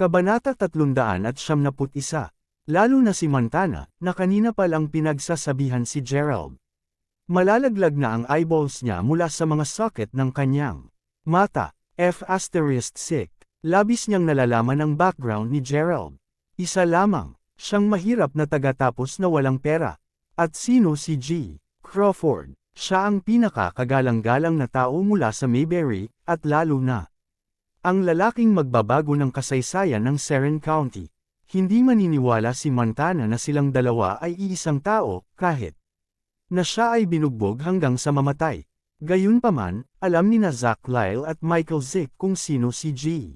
Kabanata 371. Lalo na si Montana, na kanina pa lang pinagsasabihan si Gerald. Malalaglag na ang eyeballs niya mula sa mga socket ng kanyang mata. F***sick. Labis niyang nalalaman ang background ni Gerald. Isa lamang, siyang mahirap na taga-tapos na walang pera. At sino si G. Crawford? Siya ang pinaka-kagalang-galang na tao mula sa Mayberry, at lalo na ang lalaking magbabago ng kasaysayan ng Seren County. Hindi maniniwala si Montana na silang dalawa ay iisang tao, kahit na siya ay binugbog hanggang sa mamatay. Gayunpaman, alam ni na Zach Lyle at Michael Zick kung sino si G.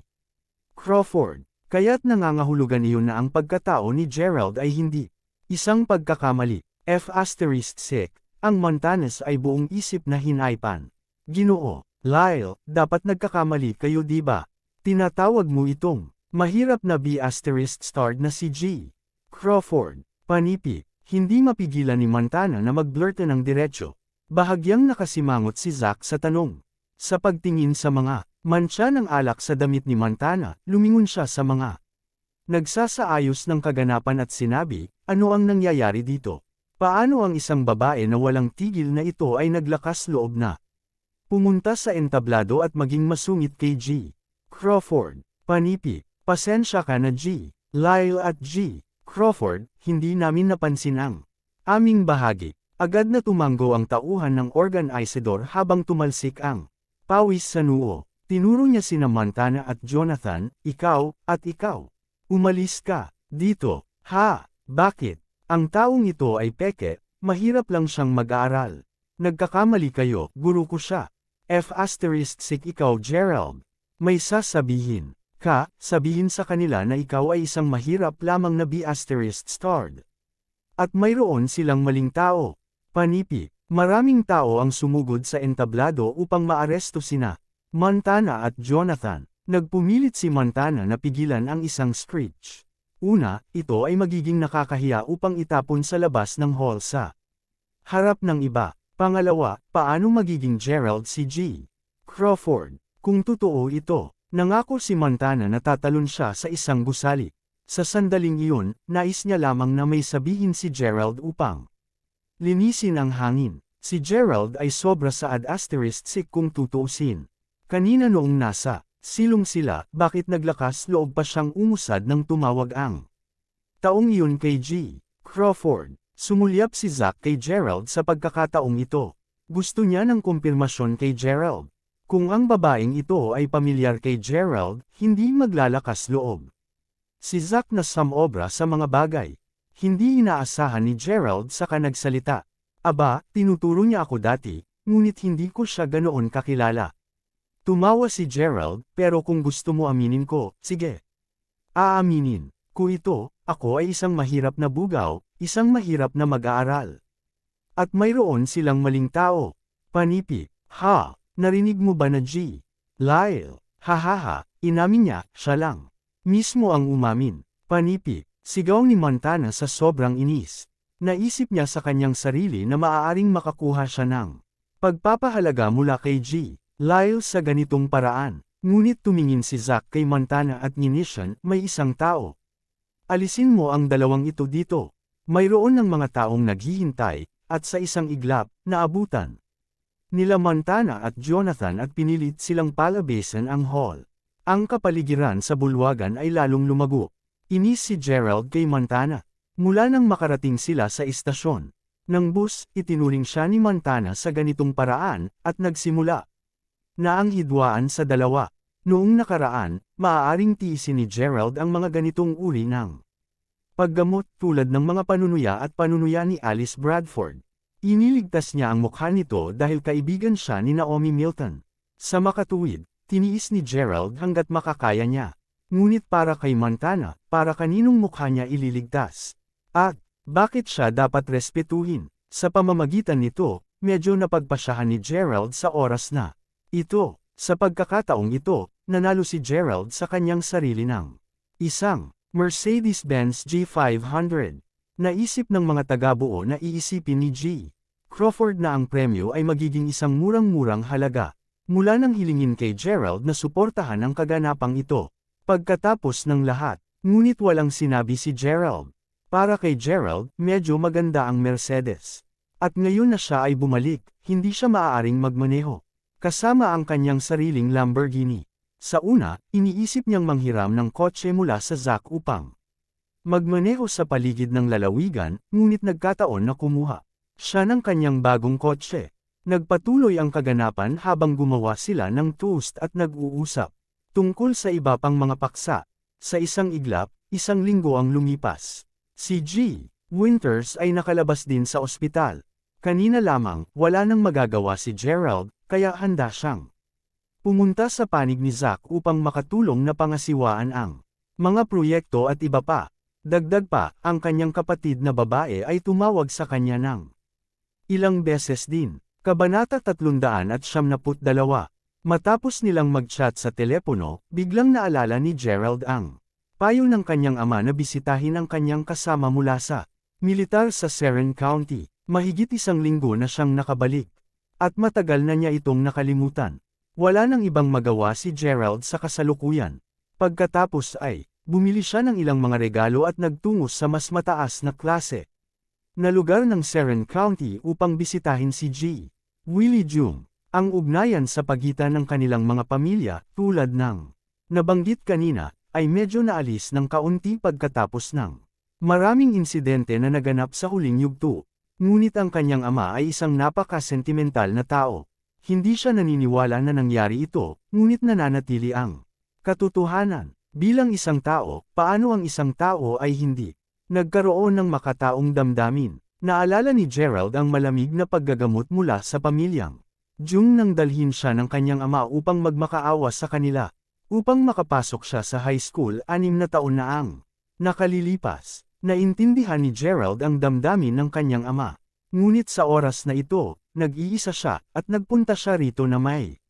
Crawford, kaya't nangangahulugan iyon na ang pagkatao ni Gerald ay hindi isang pagkakamali. F***sick, ang Montanas ay buong isip na hinaypan. Ginoo, Lyle, dapat nagkakamali kayo diba? Tinatawag mo itong mahirap na B***starred na si G. Crawford. Panipi, hindi mapigilan ni Montana na magblurte ng diretsyo. Bahagyang nakasimangot si Zach sa tanong. Sa pagtingin sa mga mantsa ng alak sa damit ni Montana, lumingon siya sa mga nagsasaayos ng kaganapan at sinabi, ano ang nangyayari dito? Paano ang isang babae na walang tigil na ito ay naglakas loob na pumunta sa entablado at maging masungit kay G. Crawford? Panipi, pasensya ka na G. Lyle at G. Crawford, hindi namin napansin ang aming bahagi. Agad na tumanggo ang tauhan ng organizador habang tumalsik ang pawis sa noo. Tinuro niya sina Montana at Jonathan, ikaw, at ikaw. Umalis ka dito. Ha? Bakit? Ang taong ito ay peke, mahirap lang siyang mag-aaral. Nagkakamali kayo, guru ko siya. F***sick ikaw Gerald. May sasabihin ka, sabihin sa kanila na ikaw ay isang mahirap lamang na B***starred. At mayroon silang maling tao. Panipi, maraming tao ang sumugod sa entablado upang maaresto sina Montana at Jonathan. Nagpumilit si Montana na pigilan ang isang screech. Una, ito ay magiging nakakahiya upang itapon sa labas ng hall sa harap ng iba. Pangalawa, paano magiging Gerald si G. Crawford? Kung totoo ito, nangako si Montana na tatalon siya sa isang gusali. Sa sandaling iyon, nais niya lamang na may sabihin si Gerald upang linisin ang hangin. Si Gerald ay sobra sa ad***sick kung tutuusin. Kanina noong nasa silong sila, bakit naglakas loob pa siyang umusad nang tumawag ang taong iyon kay G. Crawford? Sumulyap si Zach kay Gerald sa pagkakataong ito. Gusto niya ng kumpirmasyon kay Gerald. Kung ang babaeng ito ay pamilyar kay Gerald, hindi maglalakas loob si Zach na samobra sa mga bagay. Hindi inaasahan ni Gerald saka nagsalita. Aba, tinuturo niya ako dati, ngunit hindi ko siya ganoon kakilala. Tumawa si Gerald, pero kung gusto mo aminin ko, sige. Aaminin ko ito, ako ay isang mahirap na bugaw, isang mahirap na mag-aaral. At mayroon silang maling tao. Panipi, ha, narinig mo ba na G. Lyle? Hahaha, inamin niya, siya lang mismo ang umamin. Panipi, sigaw ni Montana sa sobrang inis. Naisip niya sa kanyang sarili na maaaring makakuha siya ng pagpapahalaga mula kay G. Lyle sa ganitong paraan. Ngunit tumingin si Zach kay Montana at ninisyan, may isang tao. Alisin mo ang dalawang ito dito. Mayroon ng mga taong naghihintay, at sa isang iglap, naabutan nila Montana at Jonathan at pinilit silang palabasin ang hall. Ang kapaligiran sa bulwagan ay lalong lumago. Inis si Gerald kay Montana. Mula nang makarating sila sa istasyon ng bus, itinuring siya ni Montana sa ganitong paraan, at nagsimula na ang hidwaan sa dalawa. Noong nakaraan, maaaring tiisin ni Gerald ang mga ganitong uri ng paggamot tulad ng mga panunuya at panunuya ni Alice Bradford. Iniligtas niya ang mukha nito dahil kaibigan siya ni Naomi Milton. Sa makatuwid, tiniis ni Gerald hanggat makakaya niya. Ngunit para kay Montana, para kaninong mukha niya ililigtas? At, bakit siya dapat respetuhin? Sa pamamagitan nito, medyo napagpasyahan ni Gerald sa oras na ito. Sa pagkakataong ito, nanalo si Gerald sa kanyang sarili ng isang Mercedes-Benz G500. Naisip ng mga taga-buo na iisipin ni G. Crawford na ang premyo ay magiging isang murang-murang halaga. Mula nang hilingin kay Gerald na suportahan ang kaganapang ito. Pagkatapos ng lahat, ngunit walang sinabi si Gerald. Para kay Gerald, medyo maganda ang Mercedes. At ngayon na siya ay bumalik, hindi siya maaaring magmaneho. Kasama ang kanyang sariling Lamborghini. Sa una, iniisip niyang manghiram ng kotse mula sa Zack upang magmaneho sa paligid ng lalawigan, ngunit nagkataon na kumuha siya ng kanyang bagong kotse. Nagpatuloy ang kaganapan habang gumawa sila ng toast at nag-uusap tungkol sa iba pang mga paksa. Sa isang iglap, isang linggo ang lumipas. Si G. Winters ay nakalabas din sa ospital. Kanina lamang, wala nang magagawa si Gerald, kaya handa siyang pumunta sa panig ni Zack upang makatulong na pangasiwaan ang mga proyekto at iba pa. Dagdag pa, ang kanyang kapatid na babae ay tumawag sa kanya ng ilang beses din. Kabanata 372. Matapos nilang mag-chat sa telepono, biglang naalala ni Gerald ang payo ng kanyang ama na bisitahin ang kanyang kasama mula sa militar sa Seren County. Mahigit isang linggo na siyang nakabalik. At matagal na niya itong nakalimutan. Wala nang ibang magawa si Gerald sa kasalukuyan. Pagkatapos ay, bumili siya ng ilang mga regalo at nagtungo sa mas mataas na klase na lugar ng Seren County upang bisitahin si G. Willie Jung. Ang ugnayan sa pagitan ng kanilang mga pamilya, tulad ng nabanggit kanina, ay medyo naalis ng kaunti pagkatapos ng maraming insidente na naganap sa huling yugto. Ngunit ang kanyang ama ay isang napaka-sentimental na tao. Hindi siya naniniwala na nangyari ito, ngunit nananatili ang katotohanan. Bilang isang tao, paano ang isang tao ay hindi nagkaroon ng makataong damdamin? Naalala ni Gerald ang malamig na paggagamot mula sa pamilyang Jung nang dalhin siya ng kanyang ama upang magmakaawa sa kanila. Upang makapasok siya sa high school, 6 na taon na ang nakalilipas. Naintindihan ni Gerald ang damdamin ng kanyang ama. Ngunit sa oras na ito, nag-iisa siya, at nagpunta siya rito na may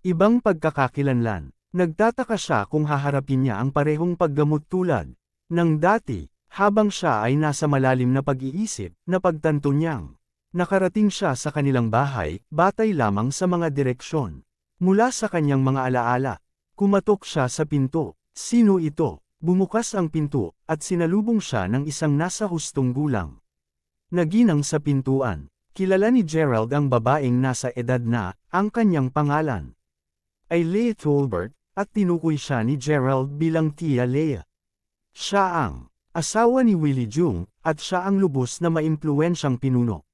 ibang pagkakakilanlan. Nagtataka siya kung haharapin niya ang parehong paggamot tulad ng dati. Habang siya ay nasa malalim na pag-iisip, napagtanto niyang nakarating siya sa kanilang bahay, batay lamang sa mga direksyon mula sa kanyang mga alaala. Kumatok siya sa pinto. Sino ito? Bumukas ang pinto, at sinalubong siya ng isang nasa hustong gulang. Naginang sa pintuan. Kilala ni Gerald ang babaeng nasa edad na, ang kanyang pangalan ay Leah Tolbert, at tinukoy siya ni Gerald bilang Tia Leah. Siya ang asawa ni Willie Jung, at siya ang lubos na maimpluwensyang pinuno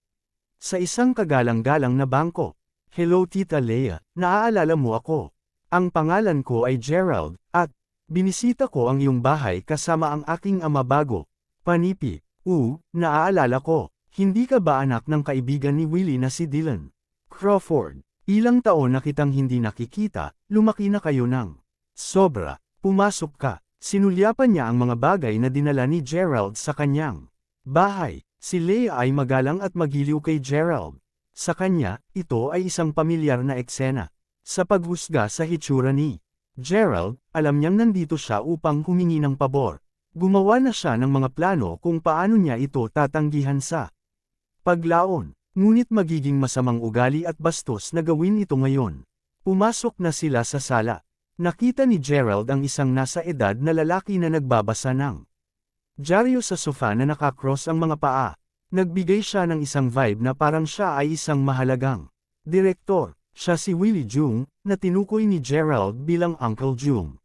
sa isang kagalang-galang na bangko. Hello Tita Leah, naaalala mo ako? Ang pangalan ko ay Gerald, at binisita ko ang iyong bahay kasama ang aking ama bago. Panipi, naaalala ko. Hindi ka ba anak ng kaibigan ni Willie na si Dylan Crawford? Ilang taon na kitang hindi nakikita, lumaki na kayo ng sobra. Pumasok ka. Sinulyapan niya ang mga bagay na dinala ni Gerald sa kanyang bahay. Si Leah ay magalang at magiliw kay Gerald. Sa kanya, ito ay isang pamilyar na eksena. Sa paghusga sa hitsura ni Gerald, alam niyang nandito siya upang humingi ng pabor. Gumawa na siya ng mga plano kung paano niya ito tatanggihan sa paglaon. Ngunit magiging masamang ugali at bastos na gawin ito ngayon. Pumasok na sila sa sala. Nakita ni Gerald ang isang nasa edad na lalaki na nagbabasa ng dyaryo sa sofa na nakakross ang mga paa. Nagbigay siya ng isang vibe na parang siya ay isang mahalagang direktor. Siya si Willie Jung, na tinukoy ni Gerald bilang Uncle Jung.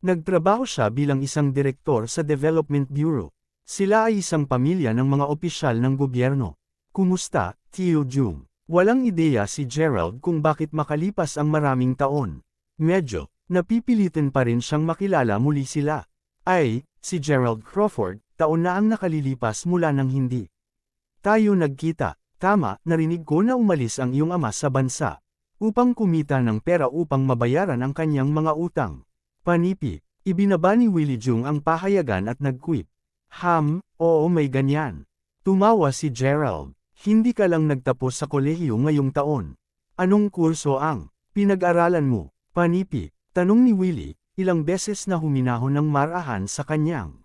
Nagtrabaho siya bilang isang direktor sa Development Bureau. Sila ay isang pamilya ng mga opisyal ng gobyerno. Kumusta, Tio Jung? Walang ideya si Gerald kung bakit makalipas ang maraming taon. Medyo napipilitan pa rin siyang makilala muli sila. Ay, si Gerald Crawford, taon na ang nakalilipas mula nang hindi tayo nagkita. Tama, narinig ko na umalis ang iyong ama sa bansa upang kumita ng pera upang mabayaran ang kanyang mga utang. Panipi, ibinaba ni Willie Jung ang pahayagan at nagquip. Oo may ganyan. Tumawa si Gerald. Hindi ka lang nagtapos sa kolehiyo ngayong taon. Anong kurso ang pinag-aralan mo? Panipi, tanong ni Willie, ilang beses na huminahon ng marahan sa kanyang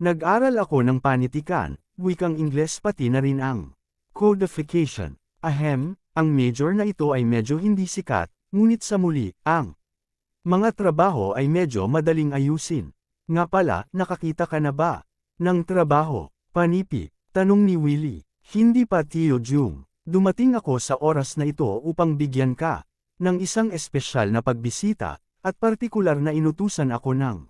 nag-aral ako ng panitikan, wikang Ingles pati na rin ang codification. Ang major na ito ay medyo hindi sikat, ngunit sa muli, ang Mga trabaho ay medyo madaling ayusin. Nga pala, nakakita ka na ba? Ng trabaho, Panipi, tanong ni Willie. Hindi pa Tio Jung. Dumating ako sa oras na ito upang bigyan ka ng isang espesyal na pagbisita, at partikular na inutusan ako ng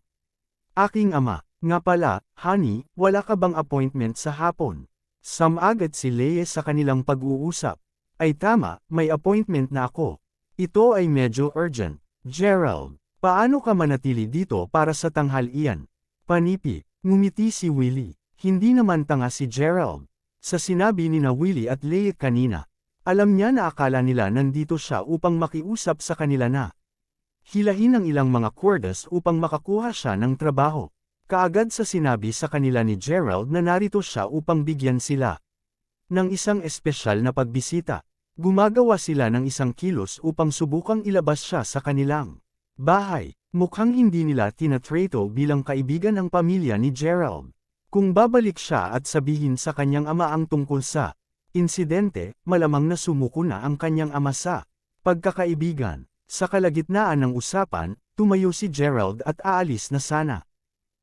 aking ama. Nga pala, honey, wala ka bang appointment sa hapon? Agad si Leia sa kanilang pag-uusap. Ay tama, may appointment na ako. Ito ay medyo urgent. Gerald, paano ka manatili dito para sa tanghalian? Panipi, ngumiti si Willie. Hindi naman tanga si Gerald. Sa sinabi ni na Willie at Leia kanina, alam niya na akala nila nandito siya upang makiusap sa kanila na hilahin ang ilang mga kwardas upang makakuha siya ng trabaho. Kaagad sa sinabi sa kanila ni Gerald na narito siya upang bigyan sila ng isang espesyal na pagbisita. Gumagawa sila ng isang kilos upang subukang ilabas siya sa kanilang bahay. Mukhang hindi nila tinatrato bilang kaibigan ang pamilya ni Gerald. Kung babalik siya at sabihin sa kanyang ama ang tungkol sa insidente, malamang na sumuko na ang kanyang ama sa pagkakaibigan. Sa kalagitnaan ng usapan, tumayo si Gerald at aalis na sana.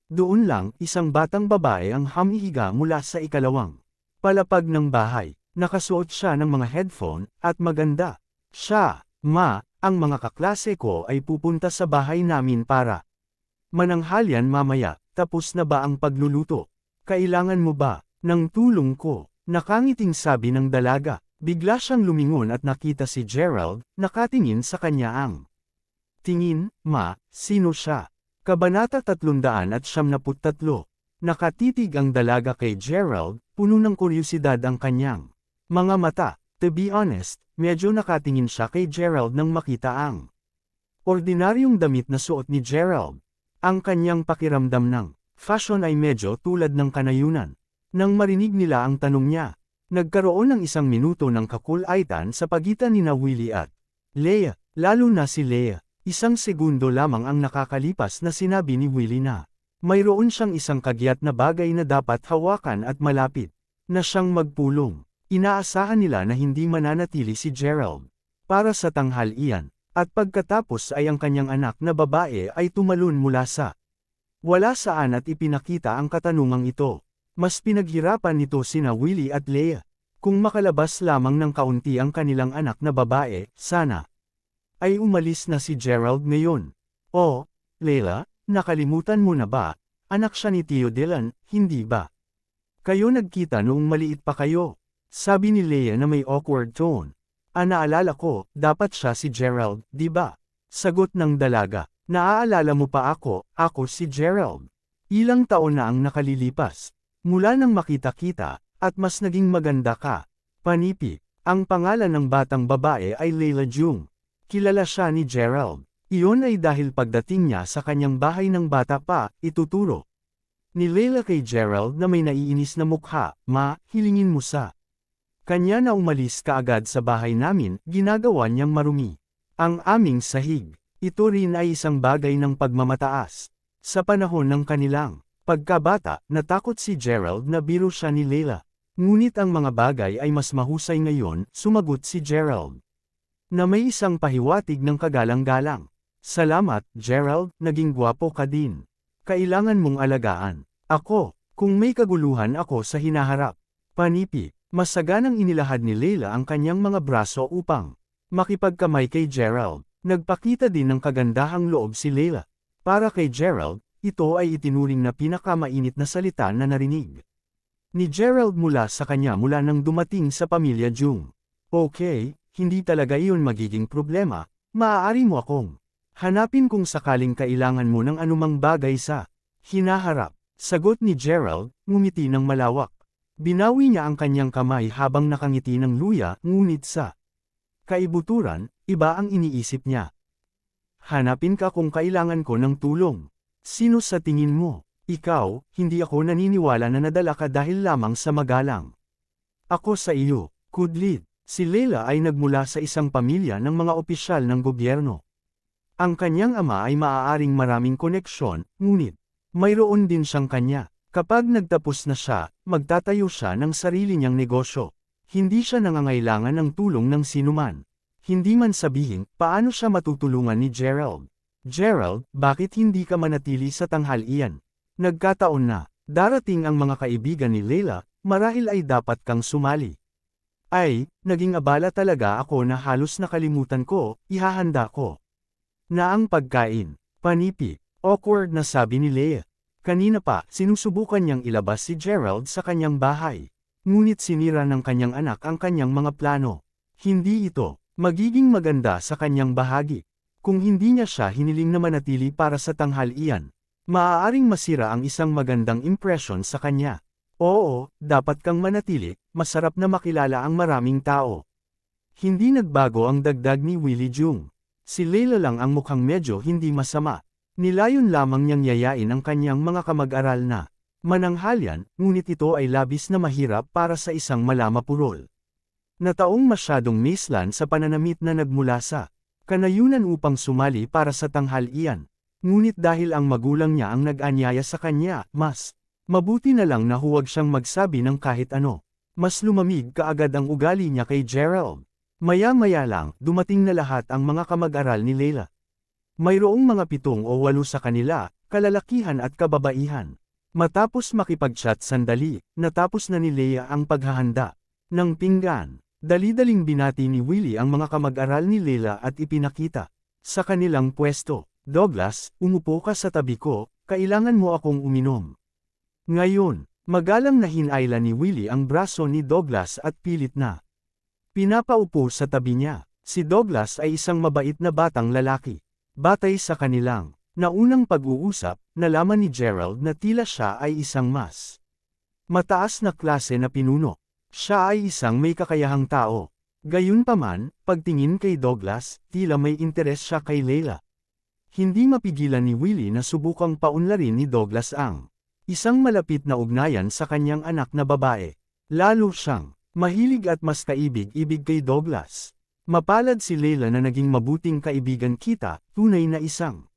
Doon lang, isang batang babae ang humihiga mula sa ikalawang palapag ng bahay. Nakasuot siya ng mga headphone, at maganda. Siya, ma, ang mga kaklase ko ay pupunta sa bahay namin para mananghalian mamaya. Tapos na ba ang pagluluto? Kailangan mo ba ng tulong ko? Nakangiting sabi ng dalaga. Bigla siyang lumingon at nakita si Gerald, nakatingin sa kanya ang tingin. Ma, sino siya? Kabanata 373. Nakatitig ang dalaga kay Gerald, puno ng kuryosidad ang kanyang mga mata. To be honest, medyo nakatingin siya kay Gerald nang makita ang ordinaryong damit na suot ni Gerald. Ang kanyang pakiramdam ng fashion ay medyo tulad ng kanayunan. Nang marinig nila ang tanong niya, nagkaroon ng isang minuto ng kakulaitan sa pagitan ni na Willie at Leia, lalo na si Leia. Isang segundo lamang ang nakakalipas na sinabi ni Willie na mayroon siyang isang kagyat na bagay na dapat hawakan at malapit na siyang magpulong. Inaasahan nila na hindi mananatili si Gerald para sa tanghalian, at pagkatapos ay ang kanyang anak na babae ay tumalon mula sa wala saan at ipinakita ang katanungang ito. Mas pinaghirapan nito sina Willie at Leia. Kung makalabas lamang ng kaunti ang kanilang anak na babae, sana ay umalis na si Gerald ngayon. Oh, Leila, nakalimutan mo na ba? Anak siya ni Tio Dylan, hindi ba? Kayo nagkita noong maliit pa kayo. Sabi ni Leia na may awkward tone. Naalala ko, dapat siya si Gerald, di ba? Sagot ng dalaga. Naaalala mo pa ako si Gerald. Ilang taon na ang nakalilipas. Mula nang makita-kita, at mas naging maganda ka. Panipi, ang pangalan ng batang babae ay Leila Jung. Kilala siya ni Gerald. Iyon ay dahil pagdating niya sa kanyang bahay ng bata pa, ituturo ni Leila kay Gerald na may naiinis na mukha. Ma, hilingin mo sa kanya na umalis kaagad sa bahay namin, ginagawa niyang marumi ang aming sahig. Ito rin ay isang bagay ng pagmamataas. Sa panahon ng kanilang pagkabata, natakot si Gerald na biro siya ni Leila. Ngunit ang mga bagay ay mas mahusay ngayon, sumagot si Gerald na may isang pahiwatig ng kagalang-galang. Salamat, Gerald, naging gwapo ka din. Kailangan mong alagaan ako, kung may kaguluhan ako sa hinaharap. Panipi, masaganang inilahad ni Leila ang kanyang mga braso upang makipagkamay kay Gerald. Nagpakita din ng kagandahang loob si Leila. Para kay Gerald, ito ay itinuring na pinakamainit na salita na narinig ni Gerald mula sa kanya mula nang dumating sa pamilya Jung. Okay, hindi talaga iyon magiging problema, maaari mo akong hanapin kung sakaling kailangan mo ng anumang bagay sa hinaharap. Sagot ni Gerald, ngumiti ng malawak. Binawi niya ang kanyang kamay habang nakangiti ng luya, ngunit sa kaibuturan, iba ang iniisip niya. Hanapin ka kung kailangan ko ng tulong. Sino sa tingin mo? Ikaw, hindi ako naniniwala na nadala ka dahil lamang sa magalang. Ako sa iyo, Kudlit. Si Leila ay nagmula sa isang pamilya ng mga opisyal ng gobyerno. Ang kanyang ama ay maaaring maraming koneksyon, ngunit mayroon din siyang kanya. Kapag nagtapos na siya, magtatayo siya ng sarili niyang negosyo. Hindi siya nangangailangan ng tulong ng sinuman. Hindi man sabihin, paano siya matutulungan ni Gerald. Gerald, bakit hindi ka manatili sa tanghalian? Nagkataon na, darating ang mga kaibigan ni Leila, marahil ay dapat kang sumali. Ay, naging abala talaga ako na halos nakalimutan ko, ihahanda ko. Na ang pagkain, panipi, awkward na sabi ni Leia. Kanina pa, sinusubukan niyang ilabas si Gerald sa kanyang bahay. Ngunit sinira ng kanyang anak ang kanyang mga plano. Hindi ito magiging maganda sa kanyang bahagi. Kung hindi niya siya hiniling na manatili para sa tanghalian, maaaring masira ang isang magandang impresyon sa kanya. Oo, dapat kang manatili, masarap na makilala ang maraming tao. Hindi nagbago ang dagdag ni Willie Jung. Si Leila lang ang mukhang medyo hindi masama. Nilayon lamang niyang yayain ang kanyang mga kamag-aral na mananghalyan, ngunit ito ay labis na mahirap para sa isang malamapurol. Nataong masyadong mislan sa pananamit na nagmula sa kanayunan upang sumali para sa tanghalian. Ngunit dahil ang magulang niya ang nag-anyaya sa kanya, mas mabuti na lang na huwag siyang magsabi ng kahit ano. Mas lumamig kaagad ang ugali niya kay Gerald. Maya-maya lang, dumating na lahat ang mga kamag-aral ni Leila. Mayroong mga 7 o 8 sa kanila, kalalakihan at kababaihan. Matapos makipag-chat sandali, natapos na ni Leia ang paghahanda ng pinggan. Dali-daling binati ni Willie ang mga kamag-aral ni Leila at ipinakita sa kanilang pwesto. Douglas, umupo ka sa tabi ko, kailangan mo akong uminom. Ngayon, magalang na hinayla ni Willie ang braso ni Douglas at pilit na pinapaupo sa tabi niya. Si Douglas ay isang mabait na batang lalaki. Batay sa kanilang naunang pag-uusap, nalaman ni Gerald na tila siya ay isang mas mataas na klase na pinuno. Siya ay isang may kakayahang tao. Gayunpaman, pagtingin kay Douglas, tila may interes siya kay Leila. Hindi mapigilan ni Willie na subukang paunlarin ni Douglas ang isang malapit na ugnayan sa kanyang anak na babae. Lalo siyang mahilig at mas kaibig-ibig kay Douglas. Mapalad si Leila na naging mabuting kaibigan kita, tunay na isang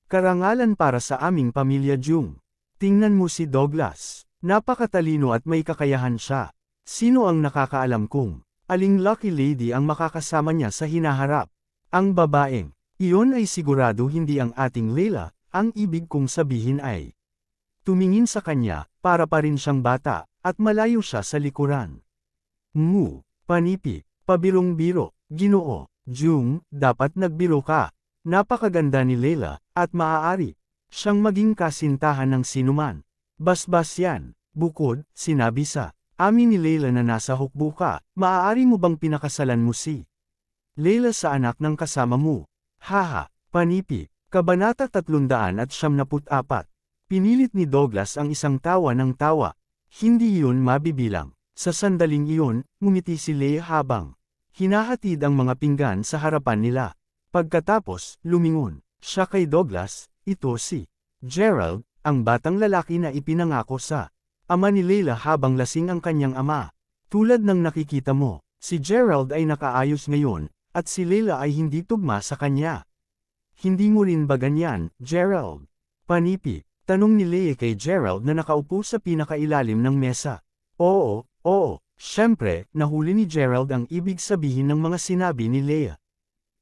karangalan para sa aming pamilya Jung. Tingnan mo si Douglas. Napakatalino at may kakayahan siya. Sino ang nakakaalam kung aling lucky lady ang makakasama niya sa hinaharap? Ang babaeng iyon ay sigurado hindi ang ating Leila, ang ibig kong sabihin ay tumingin sa kanya, para pa rin siyang bata, at malayo siya sa likuran. Panipi, pabirong-biro. Ginoo, Jung, dapat nagbiro ka. Napakaganda ni Leila, at maaari siyang maging kasintahan ng sinuman. Basbas yan. Bukod, sinabi sa amin ni Leila na nasa hukbo ka, maaari mo bang pinakasalan mo si Leila sa anak ng kasama mo? Haha, panipi. Kabanata 374. Pinilit ni Douglas ang isang tawa ng tawa. Hindi iyon mabibilang. Sa sandaling iyon, ngumiti si Leila habang hinahatid ang mga pinggan sa harapan nila. Pagkatapos, lumingon siya kay Douglas, ito si Gerald, ang batang lalaki na ipinangako sa ama ni Leila habang lasing ang kanyang ama. Tulad ng nakikita mo, si Gerald ay nakaayos ngayon, at si Leila ay hindi tugma sa kanya. Hindi mo rin ba ganyan, Gerald? Panipi, tanong ni Leila kay Gerald na nakaupo sa pinakailalim ng mesa. Oo. Siyempre, nahuli ni Gerald ang ibig sabihin ng mga sinabi ni Leia.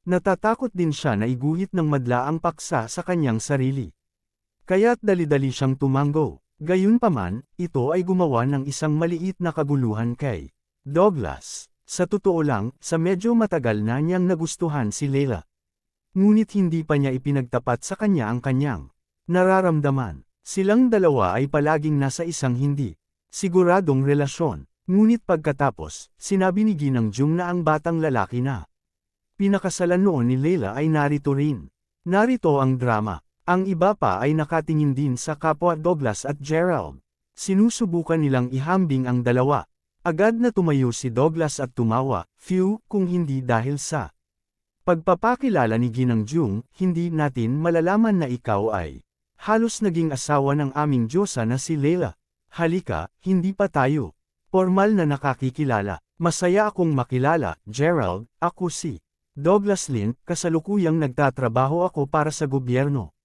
Natatakot din siya na iguhit ng madla ang paksa sa kanyang sarili. Kaya't dali-dali siyang tumango. Gayunpaman, ito ay gumawa ng isang maliit na kaguluhan kay Douglas. Sa totoo lang, sa medyo matagal na niyang nagustuhan si Leila. Ngunit hindi pa niya ipinagtapat sa kanya ang kanyang nararamdaman. Silang dalawa ay palaging nasa isang hindi siguradong relasyon. Ngunit pagkatapos, sinabi ni Ginang Jung na ang batang lalaki na pinakasalan noon ni Leila ay narito rin. Narito ang drama. Ang iba pa ay nakatingin din sa kapwa Douglas at Gerald. Sinusubukan nilang ihambing ang dalawa. Agad na tumayo si Douglas at tumawa, kung hindi dahil sa pagpapakilala ni Ginang Jung, hindi natin malalaman na ikaw ay halos naging asawa ng aming Diyosa na si Leila. Halika, hindi pa tayo formal na nakakikilala. Masaya akong makilala, Gerald, ako si Douglas Lin, kasalukuyang nagtatrabaho ako para sa gobyerno.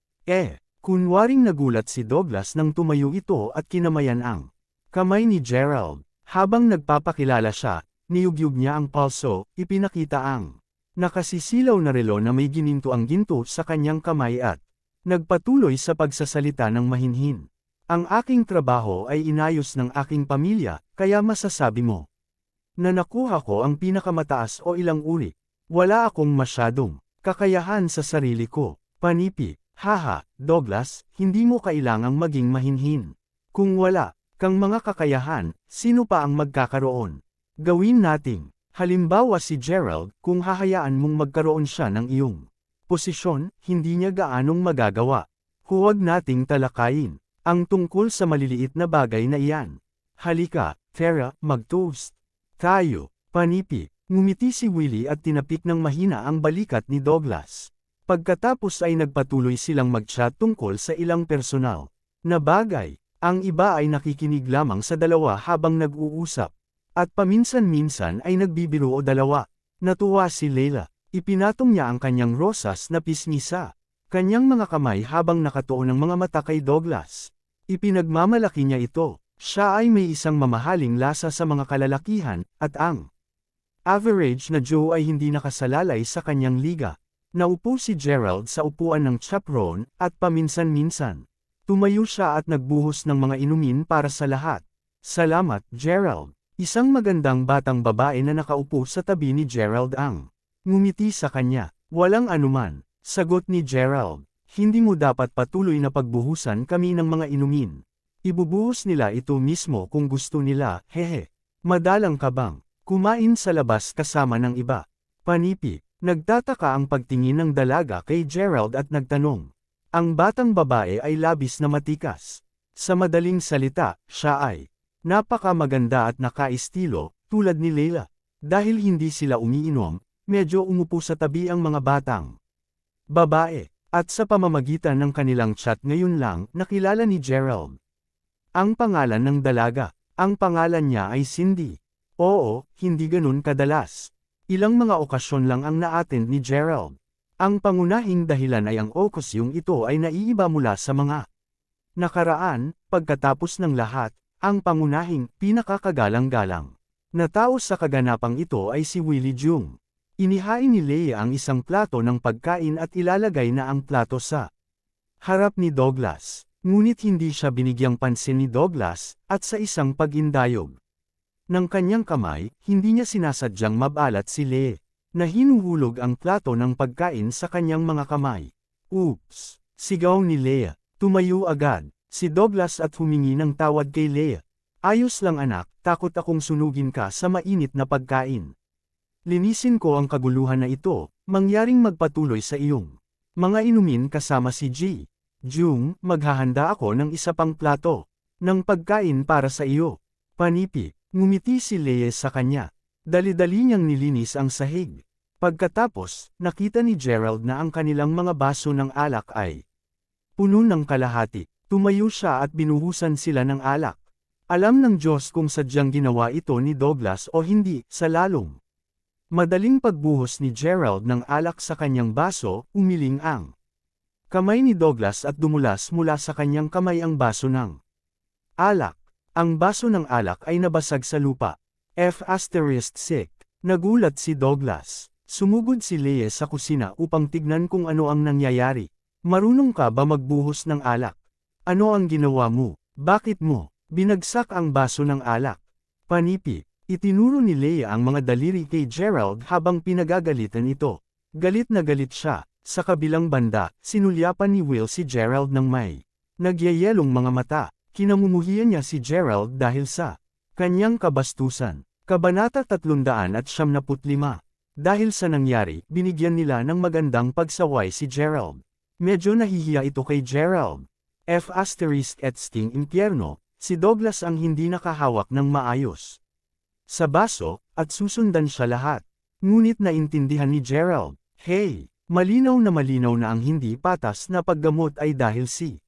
Kunwaring nagulat si Douglas nang tumayo ito at kinamayan ang kamay ni Gerald. Habang nagpapakilala siya, niyugyug niya ang palso, ipinakita ang Nakasisilaw na relo na may gininto ang ginto sa kanyang kamay at nagpatuloy sa pagsasalita ng mahinhin. Ang aking trabaho ay inayos ng aking pamilya, kaya masasabi mo na nakuha ko ang pinakamataas o ilang uri. Wala akong masyadong kakayahan sa sarili ko. Panipi, haha, Douglas, hindi mo kailangang maging mahinhin. Kung wala kang mga kakayahan, sino pa ang magkakaroon? Gawin nating halimbawa si Gerald, kung hahayaan mong magkaroon siya ng iyong posisyon, hindi niya gaanong magagawa. Huwag nating talakayin ang tungkol sa maliliit na bagay na iyan. Halika, Tara, mag-toast tayo. Panipi, ngumiti si Willie at tinapik ng mahina ang balikat ni Douglas. Pagkatapos ay nagpatuloy silang mag-chat tungkol sa ilang personal na bagay. Ang iba ay nakikinig lamang sa dalawa habang nag-uusap. At paminsan-minsan ay nagbibiro o dalawa. Natuwa si Leila. Ipinatong niya ang kanyang rosas na pisngi sa kanyang mga kamay habang nakatuon ang mga mata kay Douglas. Ipinagmamalaki niya ito. Siya ay may isang mamahaling lasa sa mga kalalakihan, at ang average na Joe ay hindi nakasalalay sa kanyang liga. Naupo si Gerald sa upuan ng chaperone, at paminsan-minsan tumayo siya at nagbuhos ng mga inumin para sa lahat. Salamat, Gerald. Isang magandang batang babae na nakaupo sa tabi ni Gerald ang ngumiti sa kanya. Walang anuman, sagot ni Gerald. Hindi mo dapat patuloy na pagbuhusan kami ng mga inumin. Ibubuhos nila ito mismo kung gusto nila, hehe. Madalang ka bang kumain sa labas kasama ng iba? Panipi, nagtataka ang pagtingin ng dalaga kay Gerald at nagtanong. Ang batang babae ay labis na matikas. Sa madaling salita, siya ay napakamaganda at nakaistilo, tulad ni Leila. Dahil hindi sila umiinom, medyo umupo sa tabi ang mga batang babae. At sa pamamagitan ng kanilang chat ngayon lang, nakilala ni Gerald ang pangalan ng dalaga. Ang pangalan niya ay Cindy. Oo, hindi ganun kadalas. Ilang mga okasyon lang ang na-attend ni Gerald. Ang pangunahing dahilan ay ang okasyong ito ay naiiba mula sa mga nakaraan. Pagkatapos ng lahat, ang pangunahing pinakakagalang-galang na tao sa kaganapang ito ay si Willie Jung. Inihain ni Leia ang isang plato ng pagkain at ilalagay na ang plato sa harap ni Douglas. Ngunit hindi siya binigyang pansin ni Douglas, at sa isang pag-indayog ng kanyang kamay, hindi niya sinasadyang mabalat si Leia, na hinuhulog ang plato ng pagkain sa kanyang mga kamay. Oops! Sigaw ni Leia. Tumayo agad si Douglas at humingi ng tawad kay Leia. Ayos lang anak, takot akong sunugin ka sa mainit na pagkain. Linisin ko ang kaguluhan na ito, mangyaring magpatuloy sa iyong mga inumin kasama si G. Jung, maghahanda ako ng isa pang plato ng pagkain para sa iyo. Panipi, ngumiti si Leia sa kanya. Dali-dali niyang nilinis ang sahig. Pagkatapos, nakita ni Gerald na ang kanilang mga baso ng alak ay puno ng kalahati. Tumayo siya at binuhusan sila ng alak. Alam ng Diyos kung sadyang ginawa ito ni Douglas o hindi, sa lalong madaling pagbuhos ni Gerald ng alak sa kanyang baso, umiling ang kamay ni Douglas at dumulas mula sa kanyang kamay ang baso ng alak. Ang baso ng alak ay nabasag sa lupa. F***sick. Nagulat si Douglas. Sumugod si Leia sa kusina upang tignan kung ano ang nangyayari. Marunong ka ba magbuhos ng alak? Ano ang ginawa mo? Bakit mo binagsak ang baso ng alak? Panipi. Itinuro ni Leia ang mga daliri kay Gerald habang pinagagalitan ito. Galit na galit siya. Sa kabilang banda, sinulyapan ni Will si Gerald ng may nagyayelong mga mata. Kinamumuhian niya si Gerald dahil sa kanyang kabastusan. Kabanata 375. Dahil sa nangyari, binigyan nila ng magandang pagsaway si Gerald. Medyo nahihiya ito kay Gerald. F***sting impyerno, si Douglas ang hindi nakahawak ng maayos sa baso, at susundan siya lahat. Ngunit naintindihan ni Gerald, hey, malinaw na ang hindi patas na paggamot ay dahil si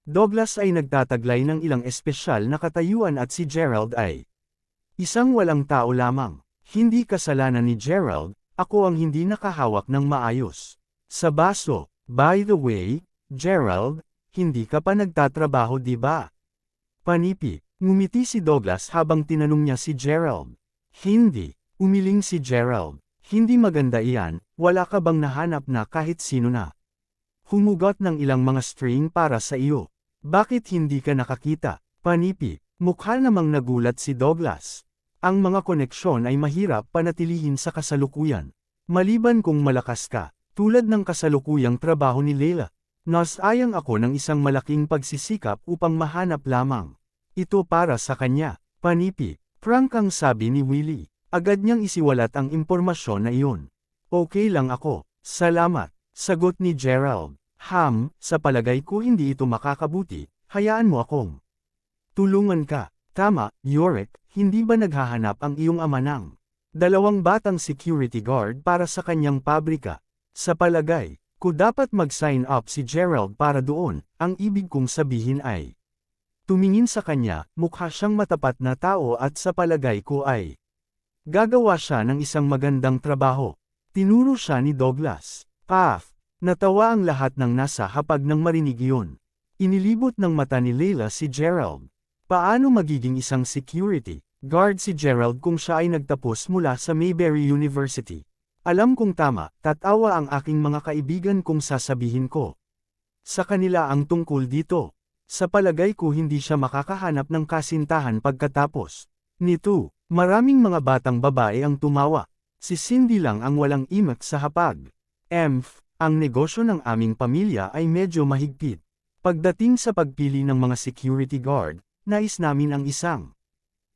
Douglas ay nagtataglay ng ilang espesyal na katayuan at si Gerald ay isang walang tao lamang. Hindi kasalanan ni Gerald, ako ang hindi nakahawak ng maayos sa baso. By the way, Gerald, hindi ka pa nagtatrabaho di ba? Panipi. Ngumiti si Douglas habang tinanong niya si Gerald. Hindi. Umiling si Gerald. Hindi maganda iyan, wala ka bang nahanap na kahit sino na humugot ng ilang mga string para sa iyo? Bakit hindi ka nakakita? Panipi, mukha namang nagulat si Douglas. Ang mga koneksyon ay mahirap panatilihin sa kasalukuyan. Maliban kung malakas ka, tulad ng kasalukuyang trabaho ni Leila. Nasayang ako ng isang malaking pagsisikap upang mahanap lamang ito para sa kanya. Panipi, prank ang sabi ni Willie. Agad niyang isiwalat ang impormasyon na iyon. Okay lang ako, salamat, sagot ni Gerald. Sa palagay ko hindi ito makakabuti, hayaan mo akong tulungan ka. Tama, Yorick, hindi ba naghahanap ang iyong ama ng 2 batang security guard para sa kanyang pabrika? Sa palagay ko dapat mag-sign up si Gerald para doon, ang ibig kong sabihin ay. Tumingin sa kanya, mukha siyang matapat na tao at sa palagay ko ay gagawa siya ng isang magandang trabaho. Tinuro siya ni Douglas. Natawa ang lahat ng nasa hapag nang marinig iyon. Inilibot ng mata ni Leila si Gerald. Paano magiging isang security guard si Gerald kung siya ay nagtapos mula sa Mayberry University? Alam kong tama, tatawa ang aking mga kaibigan kung sasabihin ko sa kanila ang tungkol dito. Sa palagay ko hindi siya makakahanap ng kasintahan pagkatapos nito. Maraming mga batang babae ang tumawa. Si Cindy lang ang walang imak sa hapag. Ang negosyo ng aming pamilya ay medyo mahigpit. Pagdating sa pagpili ng mga security guard, nais namin ang isang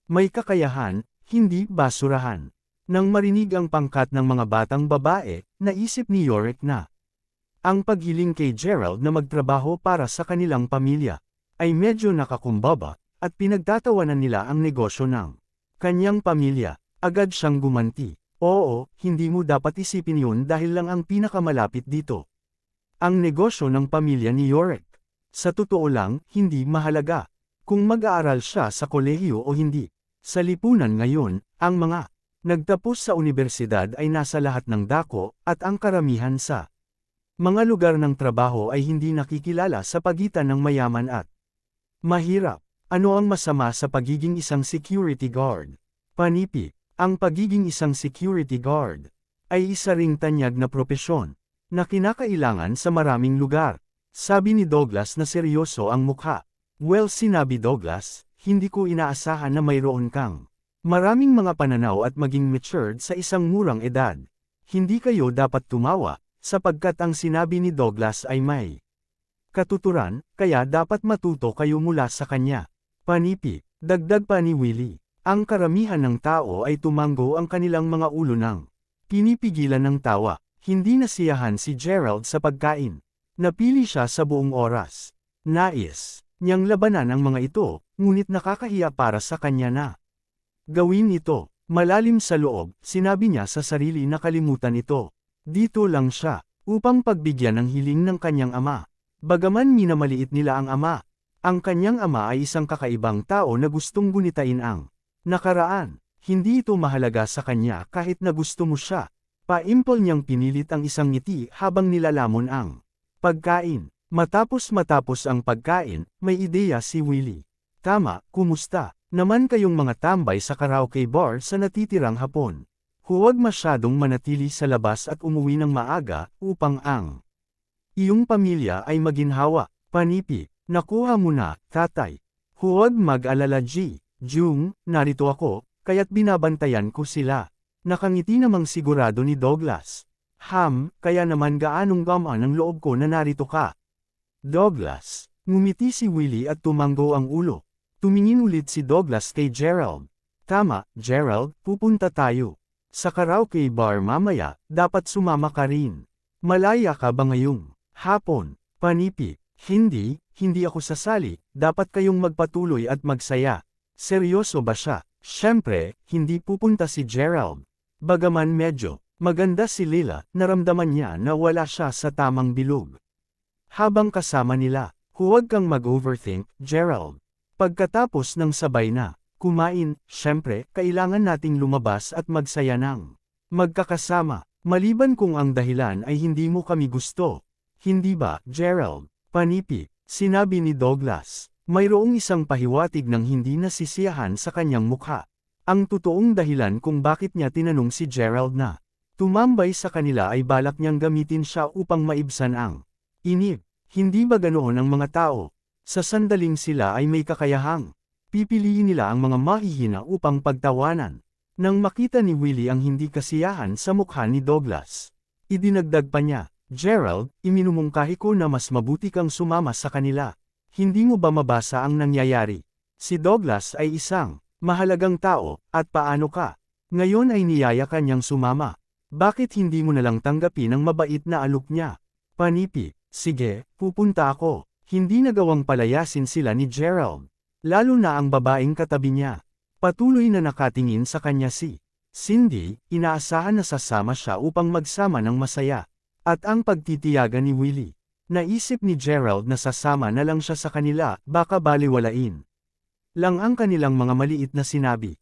may kakayahan, hindi basurahan. Nang marinig ang pangkat ng mga batang babae, naisip ni Yorick na ang paghiling kay Gerald na magtrabaho para sa kanilang pamilya ay medyo nakakumbaba, at pinagtatawanan nila ang negosyo ng kanyang pamilya. Agad siyang gumanti. Oo, hindi mo dapat isipin yun dahil lang ang pinakamalapit dito. Ang negosyo ng pamilya ni Yorick. Sa totoo lang, hindi mahalaga kung mag-aaral siya sa kolehiyo o hindi. Sa lipunan ngayon, ang mga nagtapos sa universidad ay nasa lahat ng dako, at ang karamihan sa mga lugar ng trabaho ay hindi nakikilala sa pagitan ng mayaman at mahirap. Ano ang masama sa pagiging isang security guard? Panipi. Ang pagiging isang security guard ay isa ring tanyag na propesyon na kinakailangan sa maraming lugar. Sabi ni Douglas na seryoso ang mukha. Well, sinabi Douglas, hindi ko inaasahan na mayroon kang maraming mga pananaw at maging matured sa isang murang edad. Hindi kayo dapat tumawa, sapagkat ang sinabi ni Douglas ay may katuturan, kaya dapat matuto kayo mula sa kanya. Panipi, dagdag pa ni Willie. Ang karamihan ng tao ay tumango ang kanilang mga ulo ng pinipigilan ng tawa. Hindi nasiyahan si Gerald sa pagkain. Napili siya sa buong oras. Nais niyang labanan ang mga ito, ngunit nakakahiya para sa kanya na gawin ito. Malalim sa loob, sinabi niya sa sarili na kalimutan ito. Dito lang siya, upang pagbigyan ng hiling ng kanyang ama. Bagaman minamaliit nila ang ama, ang kanyang ama ay isang kakaibang tao na gustong gunitain ang nakaraan. Hindi ito mahalaga sa kanya kahit na gusto mo siya. Paimpol niyang pinilit ang isang ngiti habang nilalamon ang pagkain. Matapos ang pagkain, may ideya si Willie. Tama, kumusta naman kayong mga tambay sa karaoke bar sa natitirang hapon? Huwag masyadong manatili sa labas at umuwi ng maaga upang ang iyong pamilya ay maginhawa. Panipi, nakuha mo na, tatay. Huwag mag-alala Jung, narito ako, kaya't binabantayan ko sila. Nakangiti namang sigurado ni Douglas. Kaya naman gaanong gamaan ang loob ko na narito ka. Douglas, ngumiti si Willie at tumanggo ang ulo. Tumingin ulit si Douglas kay Gerald. Tama, Gerald, pupunta tayo sa karaoke bar mamaya, dapat sumama ka rin. Malaya ka ba ngayong hapon? Panipi, hindi ako sasali, dapat kayong magpatuloy at magsaya. Seryoso ba siya? Siyempre, hindi pupunta si Gerald. Bagaman medyo maganda si Leila, naramdaman niya na wala siya sa tamang bilog. Habang kasama nila, huwag kang mag-overthink, Gerald. Pagkatapos ng sabay na kumain, siyempre, kailangan nating lumabas at magsaya ng magkakasama, maliban kung ang dahilan ay hindi mo kami gusto. Hindi ba, Gerald? Panipi, sinabi ni Douglas. Mayroong isang pahiwatig ng hindi nasisiyahan sa kanyang mukha. Ang totoong dahilan kung bakit niya tinanong si Gerald na Tumambay sa kanila ay balak niyang gamitin siya upang maibsan ang inip. Hindi ba ganoon ang mga tao? Sa sandaling sila ay may kakayahang pipiliin nila ang mga mahihina upang pagtawanan. Nang makita ni Willie ang hindi kasiyahan sa mukha ni Douglas, idinagdag pa niya, Gerald, iminumungkahi ko na mas mabuti kang sumama sa kanila. Hindi mo ba mabasa ang nangyayari? Si Douglas ay isang mahalagang tao, at paano ka? Ngayon ay niyaya ka niyang sumama. Bakit hindi mo nalang tanggapin ang mabait na alok niya? Panipi, sige, pupunta ako. Hindi nagawang palayasin sila ni Gerald. Lalo na ang babaeng katabi niya. Patuloy na nakatingin sa kanya si Cindy, inaasahan na sasama siya upang magsama ng masaya. At ang pagtitiyaga ni Willie. Naisip ni Gerald na sasama na lang siya sa kanila, baka baliwalain lang ang kanilang mga maliit na sinabi.